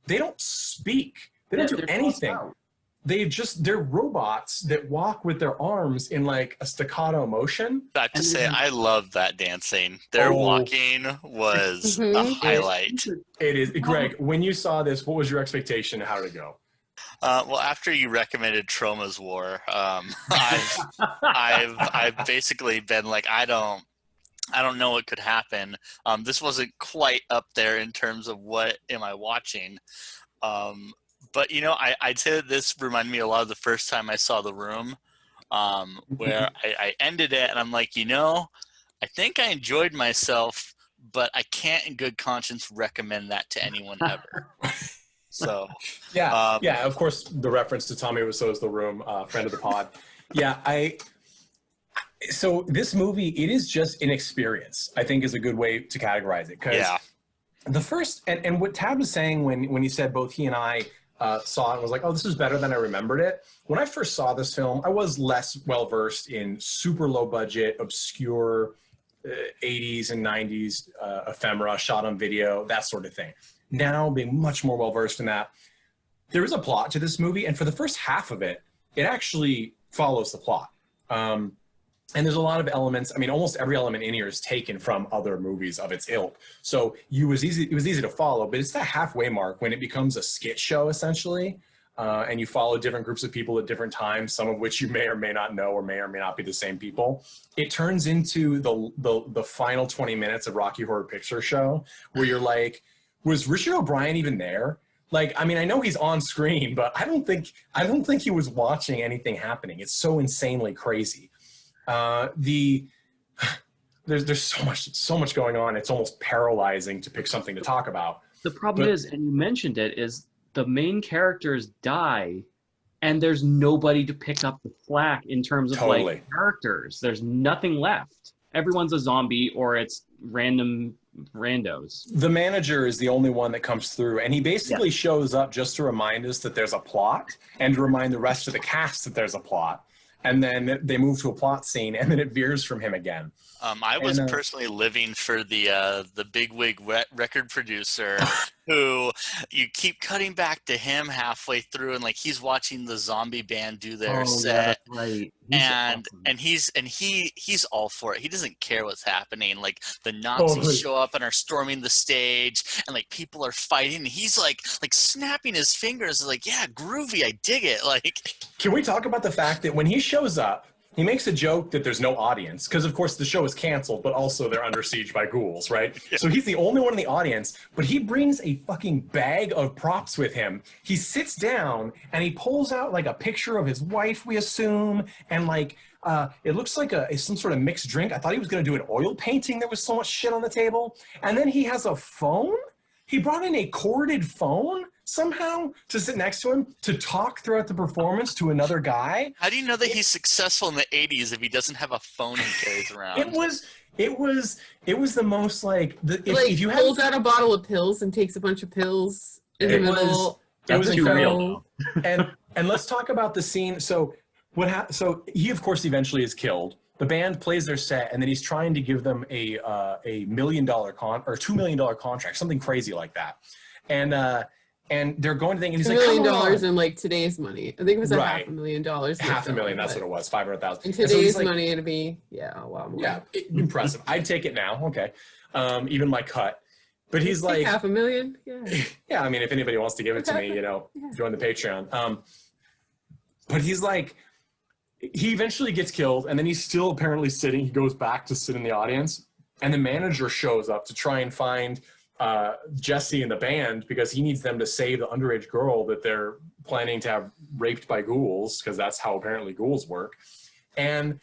they don't speak. They don't do anything. They're robots that walk with their arms in like a staccato motion. I have to say, I love that dancing. Their walking was a highlight. It is. Greg, when you saw this, what was your expectation? How did it go? Well, after you recommended Troma's War, I've basically been like, I don't know what could happen. This wasn't quite up there in terms of what am I watching. But, you know, I'd say that this reminded me a lot of the first time I saw The Room, where I ended it and I'm like, you know, I think I enjoyed myself, but I can't in good conscience recommend that to anyone ever. So, yeah, of course, the reference to Tommy Wiseau's The Room, friend of the pod. Yeah, so this movie, it is just an experience, I think is a good way to categorize it. Because the first, and what Tab was saying when he said both he and I saw it and was like, oh, this is better than I remembered it. When I first saw this film, I was less well-versed in super low-budget, obscure 80s and 90s ephemera, shot on video, that sort of thing. Now, being much more well-versed in that, there is a plot to this movie, and for the first half of it, it actually follows the plot. And there's a lot of elements. I mean, almost every element in here is taken from other movies of its ilk. So it was easy to follow, but it's that halfway mark when it becomes a skit show, essentially. And you follow different groups of people at different times, some of which you may or may not know or may not be the same people. It turns into the final 20 minutes of Rocky Horror Picture Show, where you're like, was Richard O'Brien even there? Like, I mean, I know he's on screen, but I don't think he was watching anything happening. It's so insanely crazy. There's so much going on. It's almost paralyzing to pick something to talk about. The problem is, and you mentioned it, is the main characters die, and there's nobody to pick up the slack in terms of like characters. There's nothing left. Everyone's a zombie, or it's random randos. The manager is the only one that comes through, and he basically shows up just to remind us that there's a plot and to remind the rest of the cast that there's a plot. And then they move to a plot scene, and then it veers from him again. I was personally living for the bigwig record producer who you keep cutting back to him halfway through, and like he's watching the zombie band do their set, yeah, right. And he's all for it. He doesn't care what's happening. Like the Nazis show up and are storming the stage, and like people are fighting. And he's like snapping his fingers, like, yeah, groovy, I dig it. Like, can we talk about the fact that when he shows up, he makes a joke that there's no audience, because of course the show is canceled, but also they're under siege by ghouls, right? Yeah. So he's the only one in the audience, but he brings a fucking bag of props with him. He sits down and he pulls out like a picture of his wife, we assume, and like it looks like some sort of mixed drink. I thought he was going to do an oil painting. There was so much shit on the table. And then he has a phone. He brought in a corded phone somehow to sit next to him to talk throughout the performance to another guy. How do you know that he's successful in the 80s if he doesn't have a phone he carries around? It was the most like if you pulls out a bottle of pills and takes a bunch of pills in the middle. It was incredible. And let's talk about the scene. So so he of course eventually is killed. The band plays their set, and then he's trying to give them a $1 million or $2 million contract, something crazy like that. And they're going to think, and he's like, $2 million in like today's money. I think it was $500,000. $500,000, that's what it was, 500,000. In today's money, it'd be a lot more. Yeah, impressive. I'd take it now. Okay, even my cut. But he's like $500,000. Yeah. Yeah, I mean, if anybody wants to give it to me, join the Patreon. But he's like, he eventually gets killed, and then he's still apparently sitting. He goes back to sit in the audience, and the manager shows up to try and find Jesse and the band, because he needs them to save the underage girl that they're planning to have raped by ghouls, because that's how apparently ghouls work. And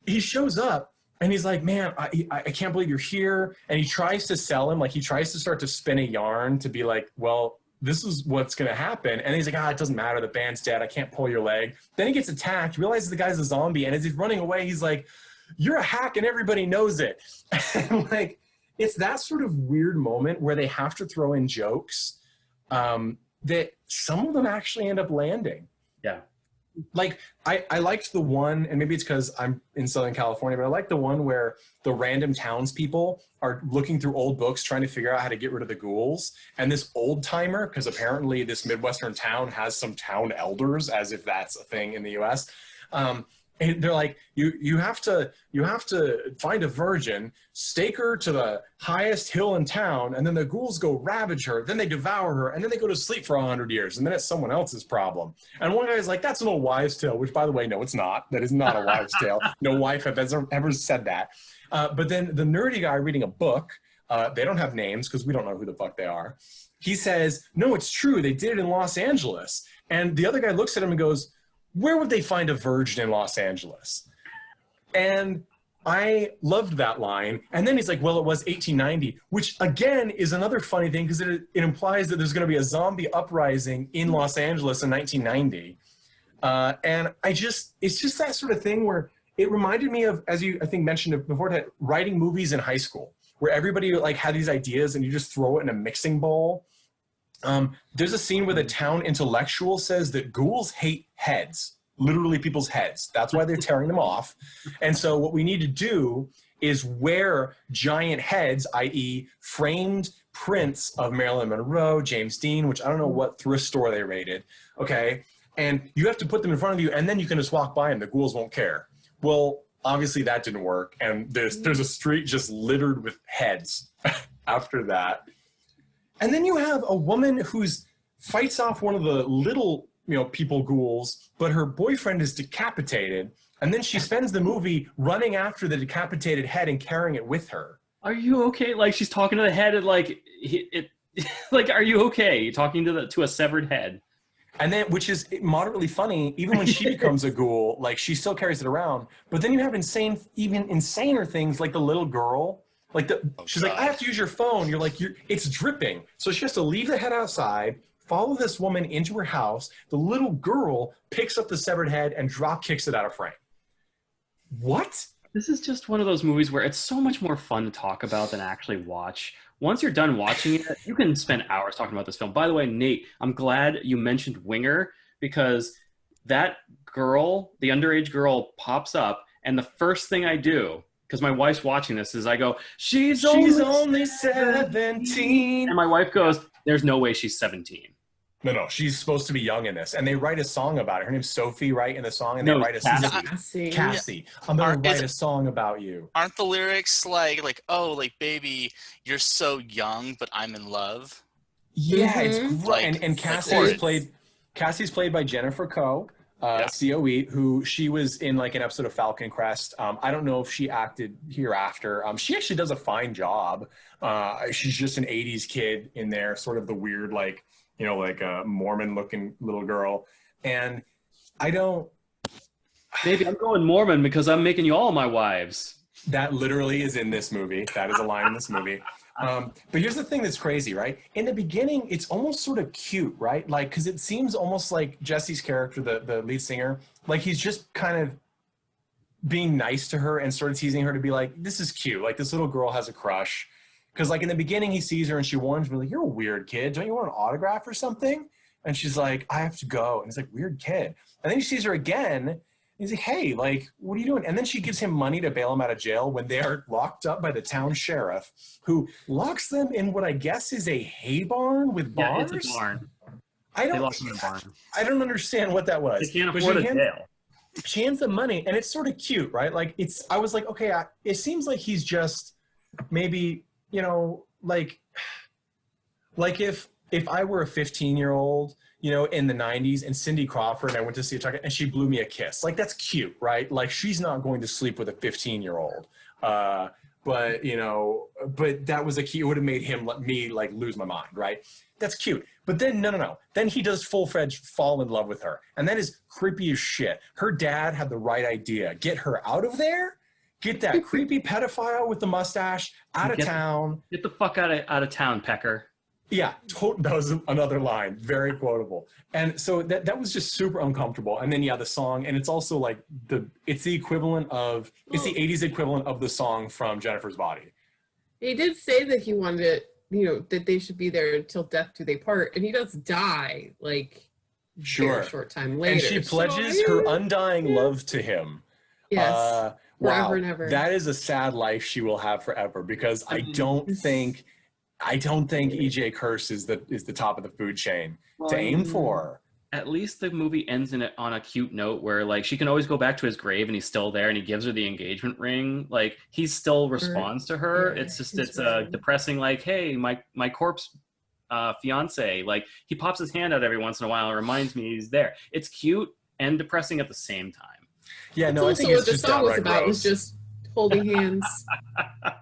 he shows up and he's like, man, I can't believe you're here. And he tries to sell him, like he tries to start to spin a yarn to be like, well, this is what's going to happen. And he's like, it doesn't matter. The band's dead. I can't pull your leg. Then he gets attacked, realizes the guy's a zombie. And as he's running away, he's like, you're a hack and everybody knows it. And like, it's that sort of weird moment where they have to throw in jokes that some of them actually end up landing. Yeah. Like, I liked the one, and maybe it's because I'm in Southern California, but I like the one where the random townspeople are looking through old books trying to figure out how to get rid of the ghouls. And this old timer, because apparently this Midwestern town has some town elders, as if that's a thing in the US. And they're like, you have to find a virgin, stake her to the highest hill in town, and then the ghouls go ravage her, then they devour her, and then they go to sleep for 100 years, and then it's someone else's problem. And one guy's like, that's an old wives' tale, which, by the way, no, it's not. That is not a wives' tale. No wife has ever said that. But then the nerdy guy reading a book, they don't have names because we don't know who the fuck they are. He says, no, it's true. They did it in Los Angeles. And the other guy looks at him and goes, where would they find a virgin in Los Angeles? And I loved that line. And then he's like, well, it was 1890, which again is another funny thing because it implies that there's going to be a zombie uprising in Los Angeles in 1990. And it's just that sort of thing where it reminded me of, as you, I think, mentioned it before, that writing movies in high school, where everybody like had these ideas and you just throw it in a mixing bowl. There's a scene where the town intellectual says that ghouls hate heads, literally people's heads. That's why they're tearing them off. And so what we need to do is wear giant heads, i.e. framed prints of Marilyn Monroe, James Dean, which I don't know what thrift store they raided, okay? And you have to put them in front of you, and then you can just walk by and the ghouls won't care. Well, obviously that didn't work, and there's a street just littered with heads after that. And then you have a woman who's fights off one of the little, people ghouls, but her boyfriend is decapitated. And then she spends the movie running after the decapitated head and carrying it with her. Are you okay? Like, she's talking to the head and like Like, are you okay? You're talking to a severed head. And then, which is moderately funny, even when she becomes a ghoul, like she still carries it around. But then you have even insaner things like the little girl. Like she's like, I have to use your phone. You're like, it's dripping. So she has to leave the head outside, follow this woman into her house. The little girl picks up the severed head and drop kicks it out of frame. What? This is just one of those movies where it's so much more fun to talk about than actually watch. Once you're done watching it, you can spend hours talking about this film. By the way, Nate, I'm glad you mentioned Winger, because that girl, the underage girl, pops up, and the first thing I do, because my wife's watching this, is I go, she's only 17. And my wife goes, there's no way she's 17. No, she's supposed to be young in this. And they write a song about it. Her name's Sophie, right, in the song? And they write a song. Cassie. I'm going to write a song about you. Aren't the lyrics like, oh, like, baby, you're so young, but I'm in love? Yeah, it's great. And Cassie's played by Jennifer Coe, C-O-E, who she was in like an episode of Falcon Crest. I don't know if she acted hereafter. She actually does a fine job. She's just an 80s kid in there, sort of the weird, like, you know, like a Mormon-looking little girl. And I don't... Maybe I'm going Mormon because I'm making you all my wives. That literally is in this movie. That is a line in this movie. But here's the thing that's crazy, right? In the beginning, it's almost sort of cute, right? Like, because it seems almost like Jesse's character, the lead singer, like he's just kind of being nice to her and sort of teasing her to be like, this is cute. Like, this little girl has a crush. Because, like, in the beginning, he sees her and she warns me, like, you're a weird kid. Don't you want an autograph or something? And she's like, I have to go. And he's like, weird kid. And then he sees her again. And he's like, hey, like, what are you doing? And then she gives him money to bail him out of jail when they're locked up by the town sheriff, who locks them in what I guess is a hay barn with bars. Yeah, it's a barn. They locked them in a barn. I don't understand what that was. They can't afford a jail. She hands them money, and it's sort of cute, right? Like, I was like, okay, it seems like he's just maybe... You know, like if I were a 15-year-old, you know, in the 90s, and Cindy Crawford, and I went to see a talk, and she blew me a kiss. Like, that's cute, right? Like, she's not going to sleep with a 15-year-old. But, you know, but that was a key. It would have made me, like, lose my mind, right? That's cute. But then, no. Then he does full-fledged fall in love with her. And that is creepy as shit. Her dad had the right idea. Get her out of there. Get that creepy pedophile with the mustache out of town. Get the fuck out of town, Pecker. Yeah, that was another line. Very quotable. And so that was just super uncomfortable. And then, yeah, the song. And it's also like it's the 80s equivalent of the song from Jennifer's Body. He did say that he wanted it, you know, that they should be there until death do they part. And he does die, like, a short time later. And she pledges her undying love to him. Yes. Wow, forever and ever. That is a sad life she will have forever, because I don't think EJ Curse is the top of the food chain to aim for. At least the movie ends on a cute note where, like, she can always go back to his grave and he's still there and he gives her the engagement ring. Like, he still responds to her. Yeah, it's depressing, like, hey, my corpse fiance. Like, he pops his hand out every once in a while and reminds me he's there. It's cute and depressing at the same time. Yeah, no, I think it's just downright gross. It was just holding hands.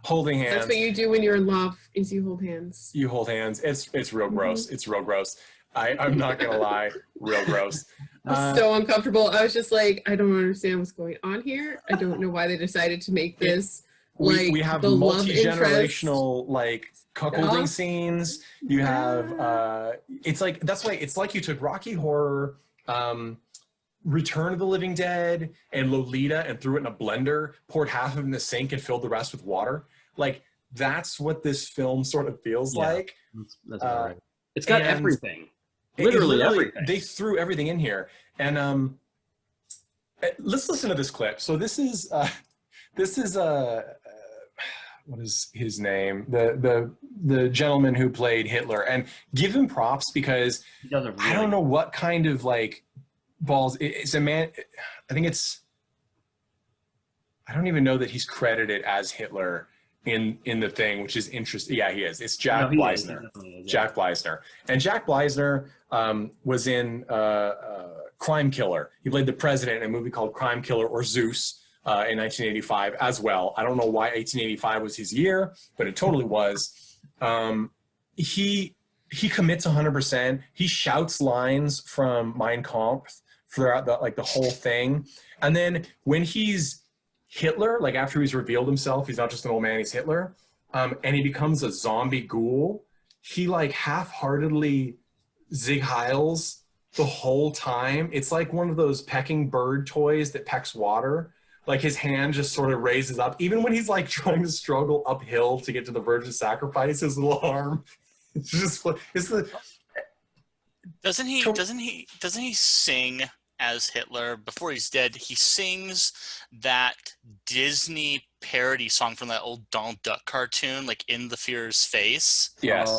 Holding hands. That's what you do when you're in love, is you hold hands. You hold hands. It's real gross. It's real gross. I'm not going to lie. Real gross. So uncomfortable. I was just like, I don't understand what's going on here. I don't know why they decided to make this. We have multi-generational, like, cuckolding scenes. You have, it's like you took Rocky Horror, Return of the Living Dead, and Lolita and threw it in a blender, poured half of it in the sink and filled the rest with water. Like, that's what this film sort of feels like. That's right. It's got everything. Literally everything. They threw everything in here. And let's listen to this clip. So this is what is his name? The gentleman who played Hitler. And give him props, because I don't know what kind of, like, balls. It's a man. I don't even know that he's credited as Hitler in the thing, which is interesting. Yeah, he is. It's Jack Bleisner. Jack Bleisner. And Jack Bleisner was in Crime Killer. He played the president in a movie called Crime Killer or Zeus in 1985 as well. I don't know why 1885 was his year, but it totally was. He he commits 100%. He shouts lines from Mein Kampf throughout the whole thing. And then when he's Hitler, like after he's revealed himself, he's not just an old man, he's Hitler, and he becomes a zombie ghoul, he like half-heartedly Zig Heils the whole time. It's like one of those pecking bird toys that pecks water. Like his hand just sort of raises up. Even when he's like trying to struggle uphill to get to the verge of sacrifice, his little arm. It's just, it's the... Doesn't he sing as Hitler before he's dead? He sings that Disney parody song from that old Donald Duck cartoon, like "In the Führer's Face." Yes,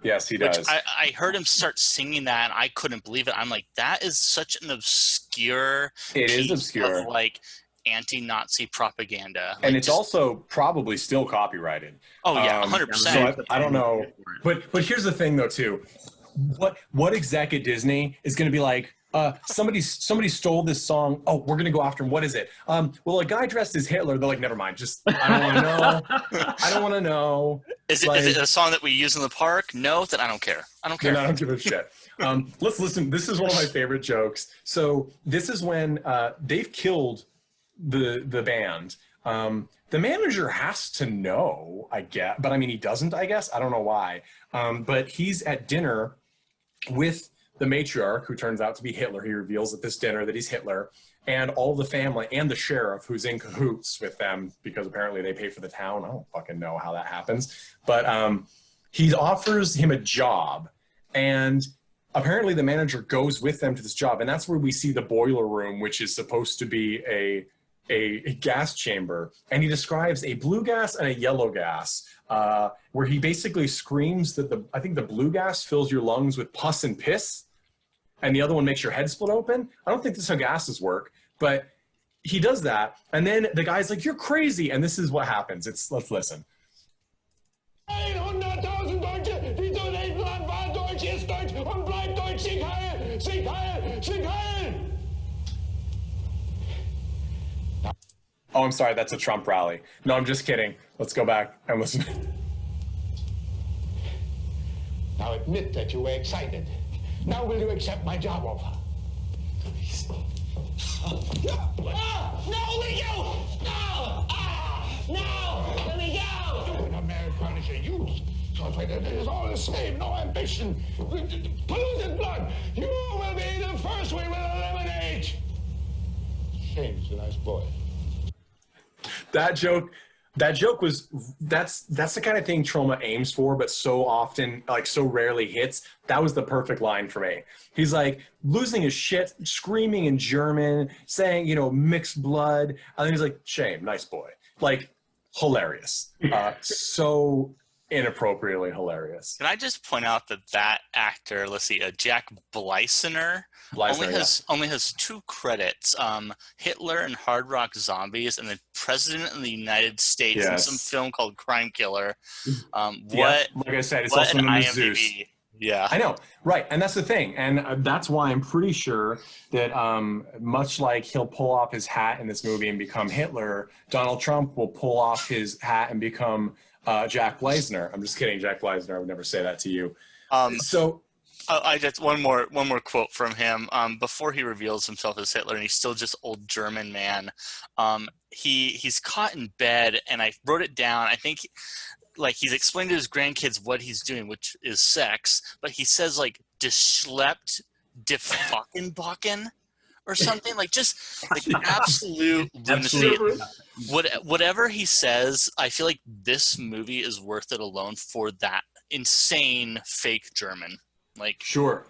yes, he does. Which I heard him start singing that, and I couldn't believe it. I'm like, that is such an obscure. It is obscure. Of, like, anti-Nazi propaganda, and it's also probably still copyrighted. Oh yeah, 100%. So I don't know, but here's the thing though too. What exec at Disney is going to be like? Somebody stole this song. Oh, we're gonna go after him. What is it? Well, a guy dressed as Hitler. They're like, never mind. Just I don't want to know. I don't want to know. Is it a song that we use in the park? No, then I don't care. I don't care. Then I don't give a shit. Let's listen. This is one of my favorite jokes. So this is when they've killed the band. The manager has to know, I guess, but I mean he doesn't. I guess I don't know why. But he's at dinner with the matriarch, who turns out to be Hitler. He reveals at this dinner that he's Hitler, and all the family and the sheriff, who's in cahoots with them because apparently they pay for the town. I don't fucking know how that happens, but he offers him a job, and apparently the manager goes with them to this job, and that's where we see the boiler room, which is supposed to be a gas chamber, and he describes a blue gas and a yellow gas, where he basically screams that I think the blue gas fills your lungs with pus and piss, and the other one makes your head split open. I don't think this is how gases work, but he does that, and then the guy's like, "You're crazy," and this is what happens. Let's listen. 100.000 Deutsche, die so leben lang war Deutsch, ist Deutsch und bleibt Deutsch. Sieg heil! Sieg heil! Sieg heil! Oh, I'm sorry, that's a Trump rally. No, I'm just kidding. Let's go back and listen. Now admit that you were excited. Now will you accept my job offer? No, let me go! No! No! Let me go! An American is a youth. It is all the same, no ambition. Polluted blood. You will be the first we will eliminate. Shane's a nice boy. That joke was that's the kind of thing Troma aims for, but so often, like so rarely hits. That was the perfect line for me. He's like losing his shit, screaming in German, saying, mixed blood. And then he's like, "Shame, nice boy." Like, hilarious. So inappropriately hilarious. Can I just point out that actor, let's see, Jack Bleisner, only has 2 credits: Hitler in Hard Rock Zombies, and the President of the United States in some film called Crime Killer. Like I said, it's also known as Zeus. Yeah, I know, right, and that's the thing, and that's why I'm pretty sure that much like he'll pull off his hat in this movie and become Hitler, Donald Trump will pull off his hat and become Jack Bleisner. I'm just kidding, Jack Bleisner. I would never say that to you. I just one more quote from him before he reveals himself as Hitler, and he's still just old German man. He's caught in bed, and I wrote it down. I think like he's explained to his grandkids what he's doing, which is sex, but he says like "deschleppt, fucking bakken" or something, like just like absolute lunacy. Whatever he says, I feel like this movie is worth it alone for that insane fake German. Like, sure.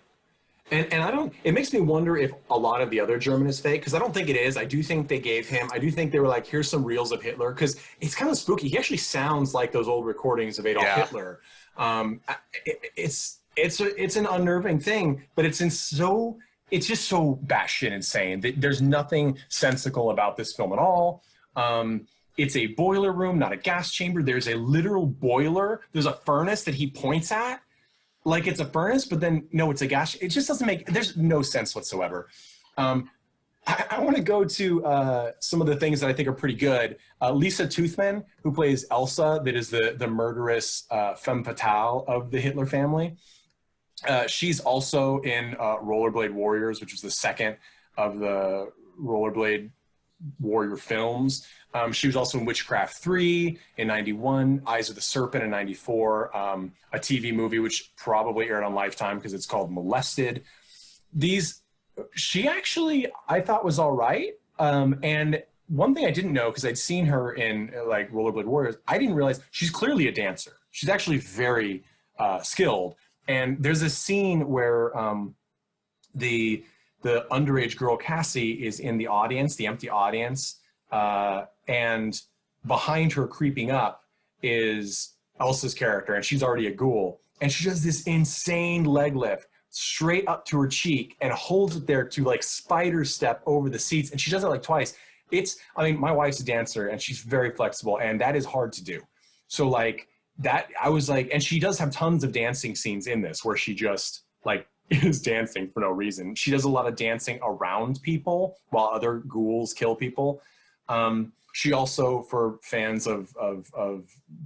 And I don't, it makes me wonder if a lot of the other German is fake, because I don't think it is. I do think they gave him, I do think they were like, here's some reels of Hitler, because it's kind of spooky. He actually sounds like those old recordings of Adolf Hitler. It's an unnerving thing, but it's just so batshit insane. There's nothing sensical about this film at all. It's a boiler room, not a gas chamber. There's a literal boiler. There's a furnace that he points at. Like it's a furnace, but then no, it's a gas. It just doesn't make, there's no sense whatsoever. I want to go to some of the things that I think are pretty good. Lisa Toothman, who plays Elsa, that is the murderous femme fatale of the Hitler family. She's also in Rollerblade Warriors, which was the second of the Rollerblade Warrior films. She was also in Witchcraft 3 in 91, Eyes of the Serpent in 94, a TV movie which probably aired on Lifetime because it's called Molested. She actually, I thought, was all right. And one thing I didn't know, because I'd seen her in like Rollerblade Warriors, I didn't realize she's clearly a dancer. She's actually very skilled. And there's a scene where the underage girl Cassie is in the audience, the empty audience, and behind her creeping up is Elsa's character, and she's already a ghoul. And she does this insane leg lift straight up to her cheek and holds it there to like spider step over the seats. And she does it like twice. I mean, my wife's a dancer and she's very flexible, and that is hard to do. So like that, I was like, and she does have tons of dancing scenes in this where she just like is dancing for no reason. She does a lot of dancing around people while other ghouls kill people. She also, for fans of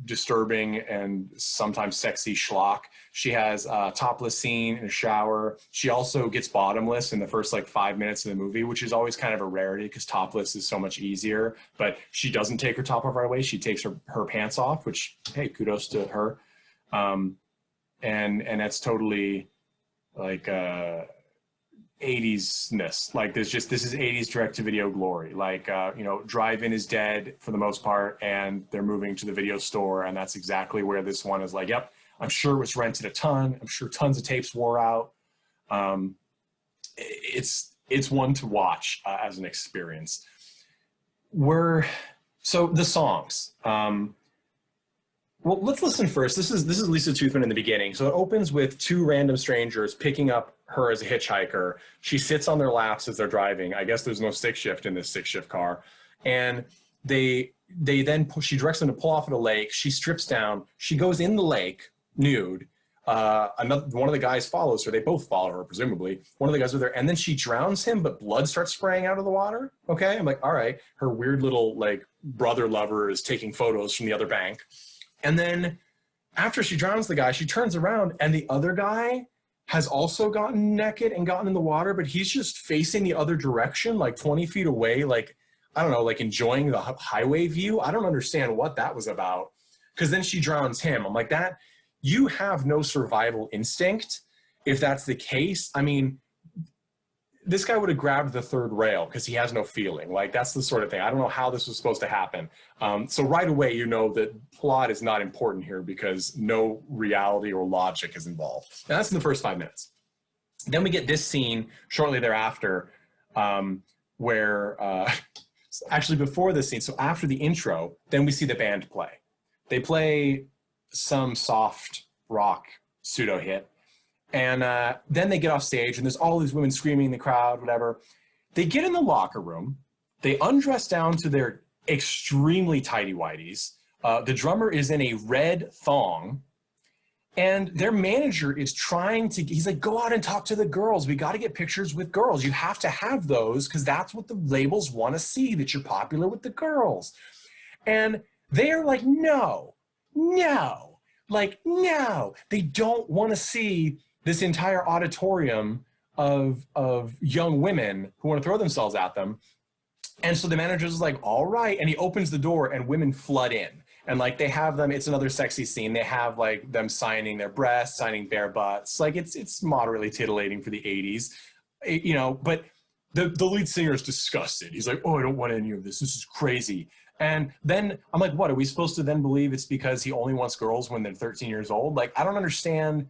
disturbing and sometimes sexy schlock, she has a topless scene in a shower. She also gets bottomless in the first like 5 minutes of the movie, which is always kind of a rarity because topless is so much easier. But she doesn't take her top off right away. She takes her pants off, which, hey, kudos to her. And that's totally like 80s-ness. Like this is 80s direct-to-video glory. Like drive-in is dead for the most part, and they're moving to the video store, and that's exactly where this one is like, yep, I'm sure it was rented a ton. I'm sure tons of tapes wore out. It's one to watch as an experience. So the songs. Well, let's listen first. This is Lisa Toothman in the beginning. So it opens with two random strangers picking up her as a hitchhiker. She sits on their laps as they're driving. I guess there's no stick shift in this stick shift car. And she directs them to pull off at a lake. She strips down. She goes in the lake nude. One of the guys follows her. They both follow her, presumably. One of the guys are there, and then she drowns him, but blood starts spraying out of the water. Okay, I'm like, all right. Her weird little like brother lover is taking photos from the other bank. And then after she drowns the guy, she turns around and the other guy has also gotten naked and gotten in the water, but he's just facing the other direction, like 20 feet away, like, I don't know, like enjoying the highway view. I don't understand what that was about. Because then she drowns him. I'm like, that, you have no survival instinct if that's the case. I mean, this guy would have grabbed the third rail because he has no feeling. Like, that's the sort of thing. I don't know how this was supposed to happen. So right away, you know that plot is not important here because no reality or logic is involved. And that's in the first 5 minutes. Then we get this scene shortly thereafter where, actually before this scene, so after the intro, then we see the band play. They play some soft rock pseudo hit. And then they get off stage, and there's all these women screaming in the crowd, whatever. They get in the locker room. They undress down to their extremely tighty-whities. The drummer is in a red thong. And their manager is he's like, go out and talk to the girls. We got to get pictures with girls. You have to have those because that's what the labels want to see, that you're popular with the girls. And they're like, no. Like, no. They don't want to see this entire auditorium of young women who want to throw themselves at them. And so the manager's like, all right. And he opens the door and women flood in. And like they have them, it's another sexy scene. They have like them signing their breasts, signing bare butts. Like it's moderately titillating for the 80s, but the lead singer is disgusted. He's like, oh, I don't want any of this. This is crazy. And then I'm like, what, are we supposed to then believe it's because he only wants girls when they're 13 years old? Like, I don't understand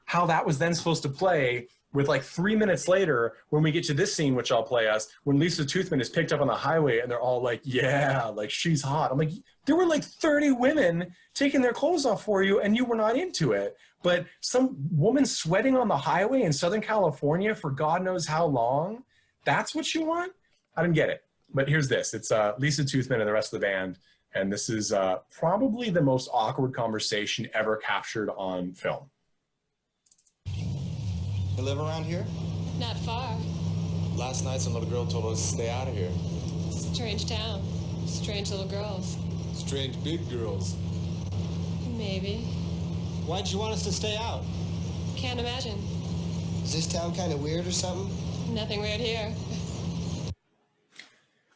how that was then supposed to play with like 3 minutes later when we get to this scene, which I'll play us, when Lisa Toothman is picked up on the highway and they're all like, yeah, like she's hot. I'm like, there were like 30 women taking their clothes off for you and you were not into it. But some woman sweating on the highway in Southern California for God knows how long, that's what you want? I didn't get it. But here's this. It's Lisa Toothman and the rest of the band. And this is probably the most awkward conversation ever captured on film. You live around here? Not far. Last night, some little girl told us to stay out of here. Strange town. Strange little girls. Strange big girls. Maybe. Why'd you want us to stay out? Can't imagine. Is this town kind of weird or something? Nothing weird here.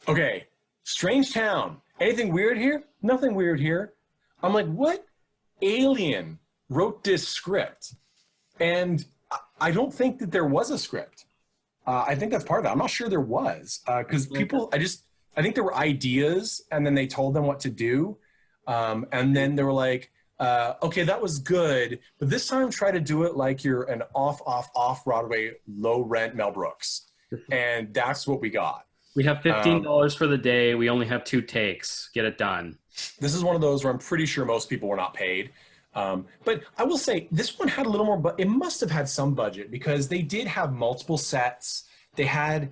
Okay, strange town. Anything weird here? Nothing weird here. I'm like, what alien wrote this script? And I don't think that there was a script. I think that's part of it. I'm not sure there was, because people, I think there were ideas, and then they told them what to do. And then they were like, okay, that was good, but this time try to do it like you're an off Broadway, low rent Mel Brooks. And that's what we got. We have $15 for the day. We only have 2 takes. Get it done. This is one of those where I'm pretty sure most people were not paid. But I will say this one had a little more, but it must have had some budget because they did have multiple sets. They had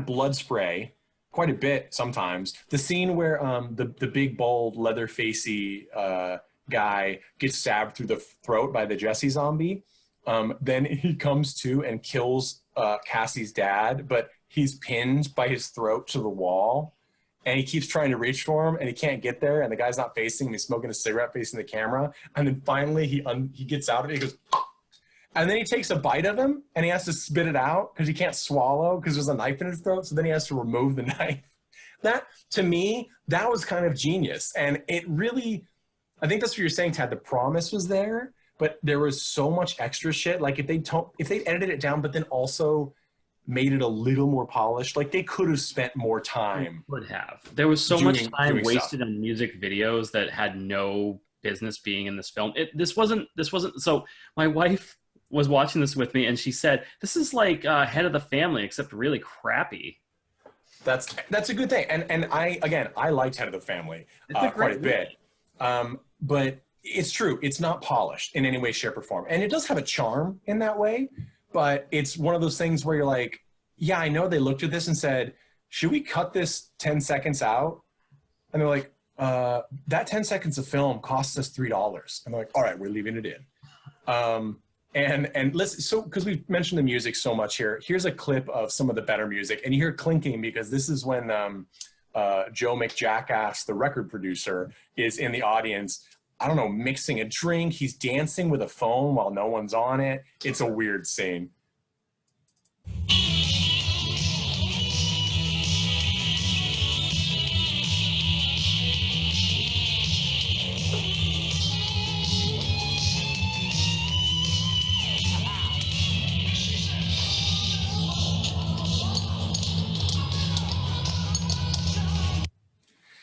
blood spray quite a bit sometimes. The scene where the big, bold, leather-facey guy gets stabbed through the throat by the Jesse zombie. Then he comes to and kills Cassie's dad, but he's pinned by his throat to the wall. And he keeps trying to reach for him, and he can't get there, and the guy's not facing him. He's smoking a cigarette facing the camera. And then finally he gets out of it. He goes, and then he takes a bite of him, and he has to spit it out because he can't swallow because there's a knife in his throat. So then he has to remove the knife. That, to me, that was kind of genius. And it really, I think that's what you're saying, Tad. The promise was there, but there was so much extra shit. Like if they edited it down, but then also made it a little more polished, like they could have spent more time. Would have. There was so much time wasted on music videos that had no business being in this film. This wasn't. So my wife was watching this with me, and she said, "This is like Head of the Family, except really crappy." That's a good thing. And I liked Head of the Family quite a bit. But it's true. It's not polished in any way, shape, or form, and it does have a charm in that way. But it's one of those things where you're like, yeah, I know they looked at this and said, should we cut this 10 seconds out? And they're like, that 10 seconds of film costs us $3. And they're like, all right, we're leaving it in. And listen, so because we've mentioned the music so much here, here's a clip of some of the better music. And you hear clinking because this is when Joe McJackass, the record producer, is in the audience. I don't know, mixing a drink. He's dancing with a phone while no one's on it. It's a weird scene.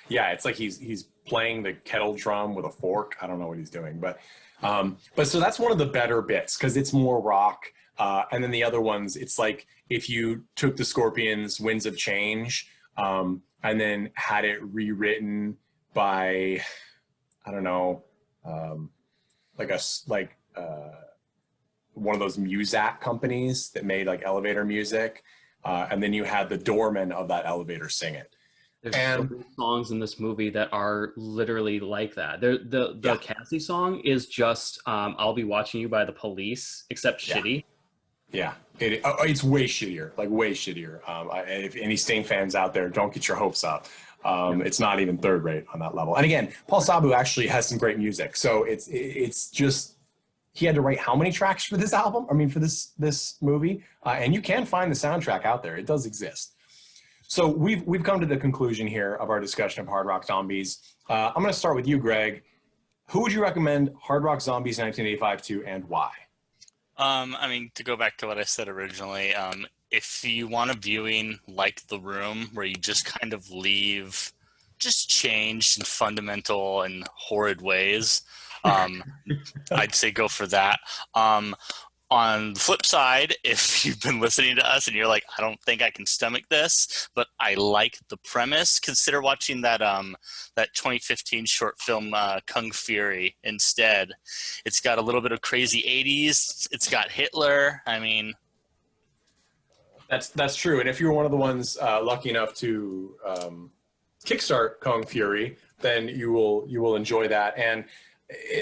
Yeah, it's like he's playing the kettle drum with a fork. I don't know what he's doing, but so that's one of the better bits because it's more rock. And then the other ones, it's like if you took the Scorpions' Winds of Change and then had it rewritten by, I don't know, one of those Muzak companies that made like elevator music, and then you had the doorman of that elevator sing it. There's so many songs in this movie that are literally like that. The Cassie song is just "I'll Be Watching You" by the Police, except shitty. Yeah, it's way shittier, like way shittier. If any Sting fans out there, don't get your hopes up. It's not even third rate on that level. And again, Paul Sabu actually has some great music. So it's just, he had to write how many tracks for this album? I mean, for this movie, and you can find the soundtrack out there. It does exist. So we've come to the conclusion here of our discussion of Hard Rock Zombies. I'm going to start with you, Greg. Who would you recommend Hard Rock Zombies 1985 to, and why? I mean, to go back to what I said originally, if you want a viewing like The Room, where you just kind of leave just changed in fundamental and horrid ways, I'd say go for that. On the flip side, if you've been listening to us and you're like, I don't think I can stomach this, but I like the premise, consider watching that 2015 short film Kung Fury instead. It's got a little bit of crazy 80s. It's got Hitler. I mean, that's true. And if you're one of the ones lucky enough to kickstart Kung Fury, then you will enjoy that. And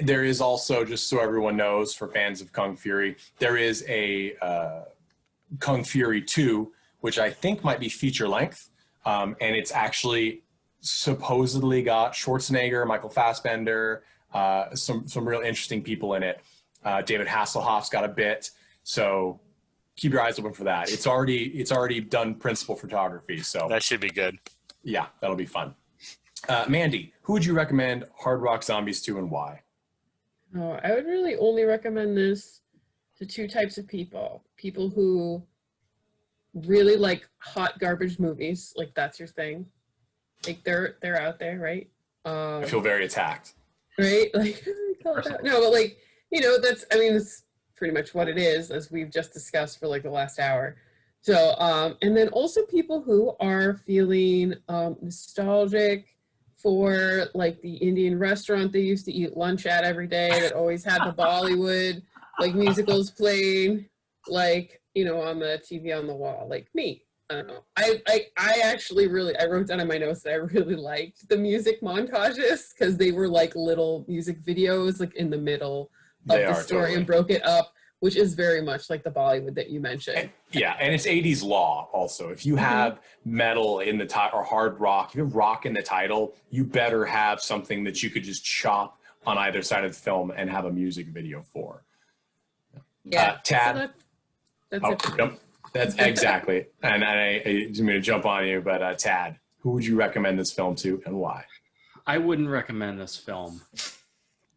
there is also, just so everyone knows, for fans of Kung Fury, there is a Kung Fury 2, which I think might be feature length. And it's actually supposedly got Schwarzenegger, Michael Fassbender, some real interesting people in it. David Hasselhoff's got a bit. So keep your eyes open for that. It's already done principal photography. So that should be good. Yeah, that'll be fun. Mandy, who would you recommend Hard Rock Zombies to and why? Oh, I would really only recommend this to two types of people. People who really like hot garbage movies, like that's your thing. Like they're out there, right? I feel very attacked. Right? Like no, but like, that's pretty much what it is, as we've just discussed for like the last hour. So and then also people who are feeling nostalgic for like the Indian restaurant they used to eat lunch at every day that always had the Bollywood like musicals playing, like, on the TV on the wall, like me. I don't know. I actually I wrote down in my notes that I really liked the music montages because they were like little music videos like in the middle of the story, totally. And broke it up, which is very much like the Bollywood that you mentioned. And it's 80s law also. If you have metal in the title or hard rock, if you have rock in the title, you better have something that you could just chop on either side of the film and have a music video for. Yeah. Tad. So that's it. Nope. That's exactly. And I'm going to jump on you, but Tad, who would you recommend this film to and why? I wouldn't recommend this film.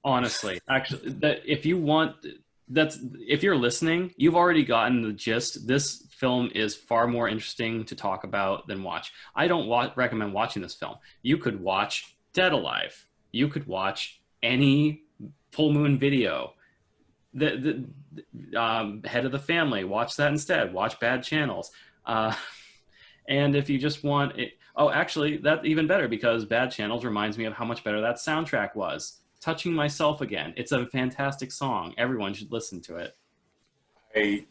Honestly, actually, if you're listening, you've already gotten the gist. This film is far more interesting to talk about than watch. I don't recommend watching this film. You could watch Dead Alive. You could watch any full moon video. The Head of the Family, watch that instead. Watch Bad Channels. And if you just want it, actually, that's even better because Bad Channels reminds me of how much better that soundtrack was. Touching Myself Again. It's a fantastic song. Everyone should listen to it.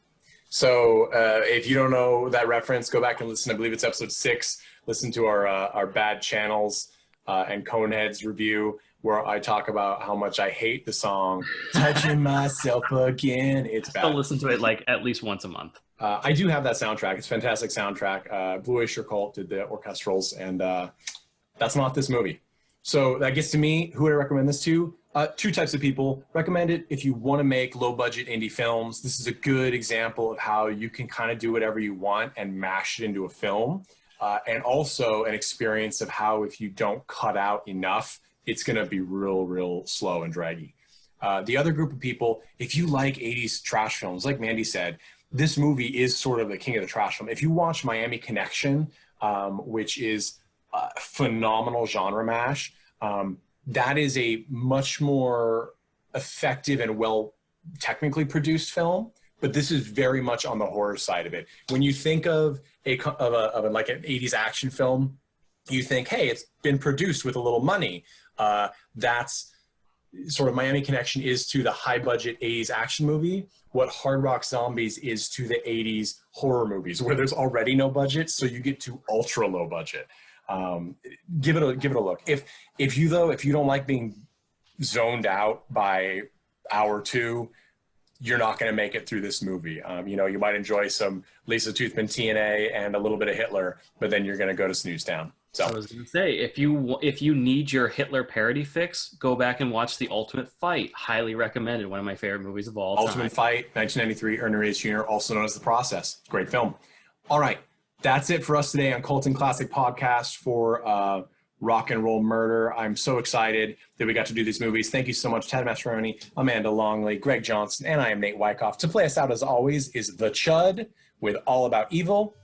So if you don't know that reference, go back and listen. I believe it's episode 6. Listen to our Bad Channels and Coneheads review, where I talk about how much I hate the song Touching Myself Again. It's bad. Still listen to it like at least once a month. I do have that soundtrack. It's a fantastic soundtrack. Blue Oyster Cult did the orchestrals, and that's not this movie. So that gets to me. Who would I recommend this to? Two types of people. Recommend it if you want to make low-budget indie films. This is a good example of how you can kind of do whatever you want and mash it into a film. And also an experience of how if you don't cut out enough, it's going to be real slow and draggy. The other group of people, if you like 80s trash films, like Mandy said, this movie is sort of the king of the trash film. If you watch Miami Connection, which is phenomenal genre mash, that is a much more effective and well technically produced film, but this is very much on the horror side of it. When you think of like an 80s action film, you think, hey, it's been produced with a little money. That's sort of Miami Connection is to the high budget 80s action movie what Hard Rock Zombies is to the 80s horror movies, where there's already no budget, so you get to ultra low budget. Give it a look. If you don't like being zoned out by hour 2, you're not going to make it through this movie. You might enjoy some Lisa Toothman TNA and a little bit of Hitler, but then you're going to go to Snooze Town. So I was going to say, if you need your Hitler parody fix, go back and watch The Ultimate Fight. Highly recommended. One of my favorite movies of all time. Ultimate Fight, 1993, Ernie Reyes Jr., also known as The Process. Great film. All right. That's it for us today on Cult and Classic Podcast for Rock and Roll Murder. I'm so excited that we got to do these movies. Thank you so much, Tad Mastroianni, Amanda Longley, Greg Johnson, and I am Nate Wyckoff. To play us out, as always, is The Chud with All About Evil.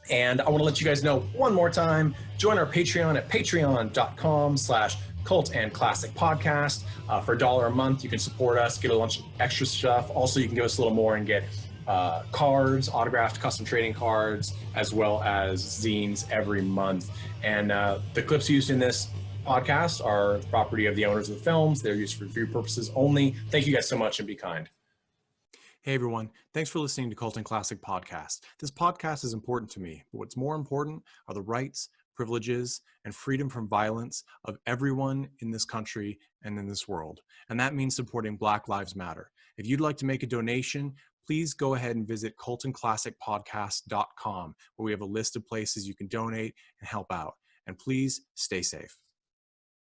And I want to let you guys know one more time, join our Patreon at patreon.com/Cult and Classic Podcast. For $1 a month, you can support us, get a bunch of extra stuff. Also, you can give us a little more and get cards, autographed custom trading cards, as well as zines every month. And the clips used in this podcast are the property of the owners of the films. They're used for review purposes only. Thank you guys so much and be kind. Hey everyone, thanks for listening to Cult and Classic Podcast. This podcast is important to me, but what's more important are the rights, privileges, and freedom from violence of everyone in this country and in this world. And that means supporting Black Lives Matter. If you'd like to make a donation, please go ahead and visit coltonclassicpodcast.com, where we have a list of places you can donate and help out. And please stay safe.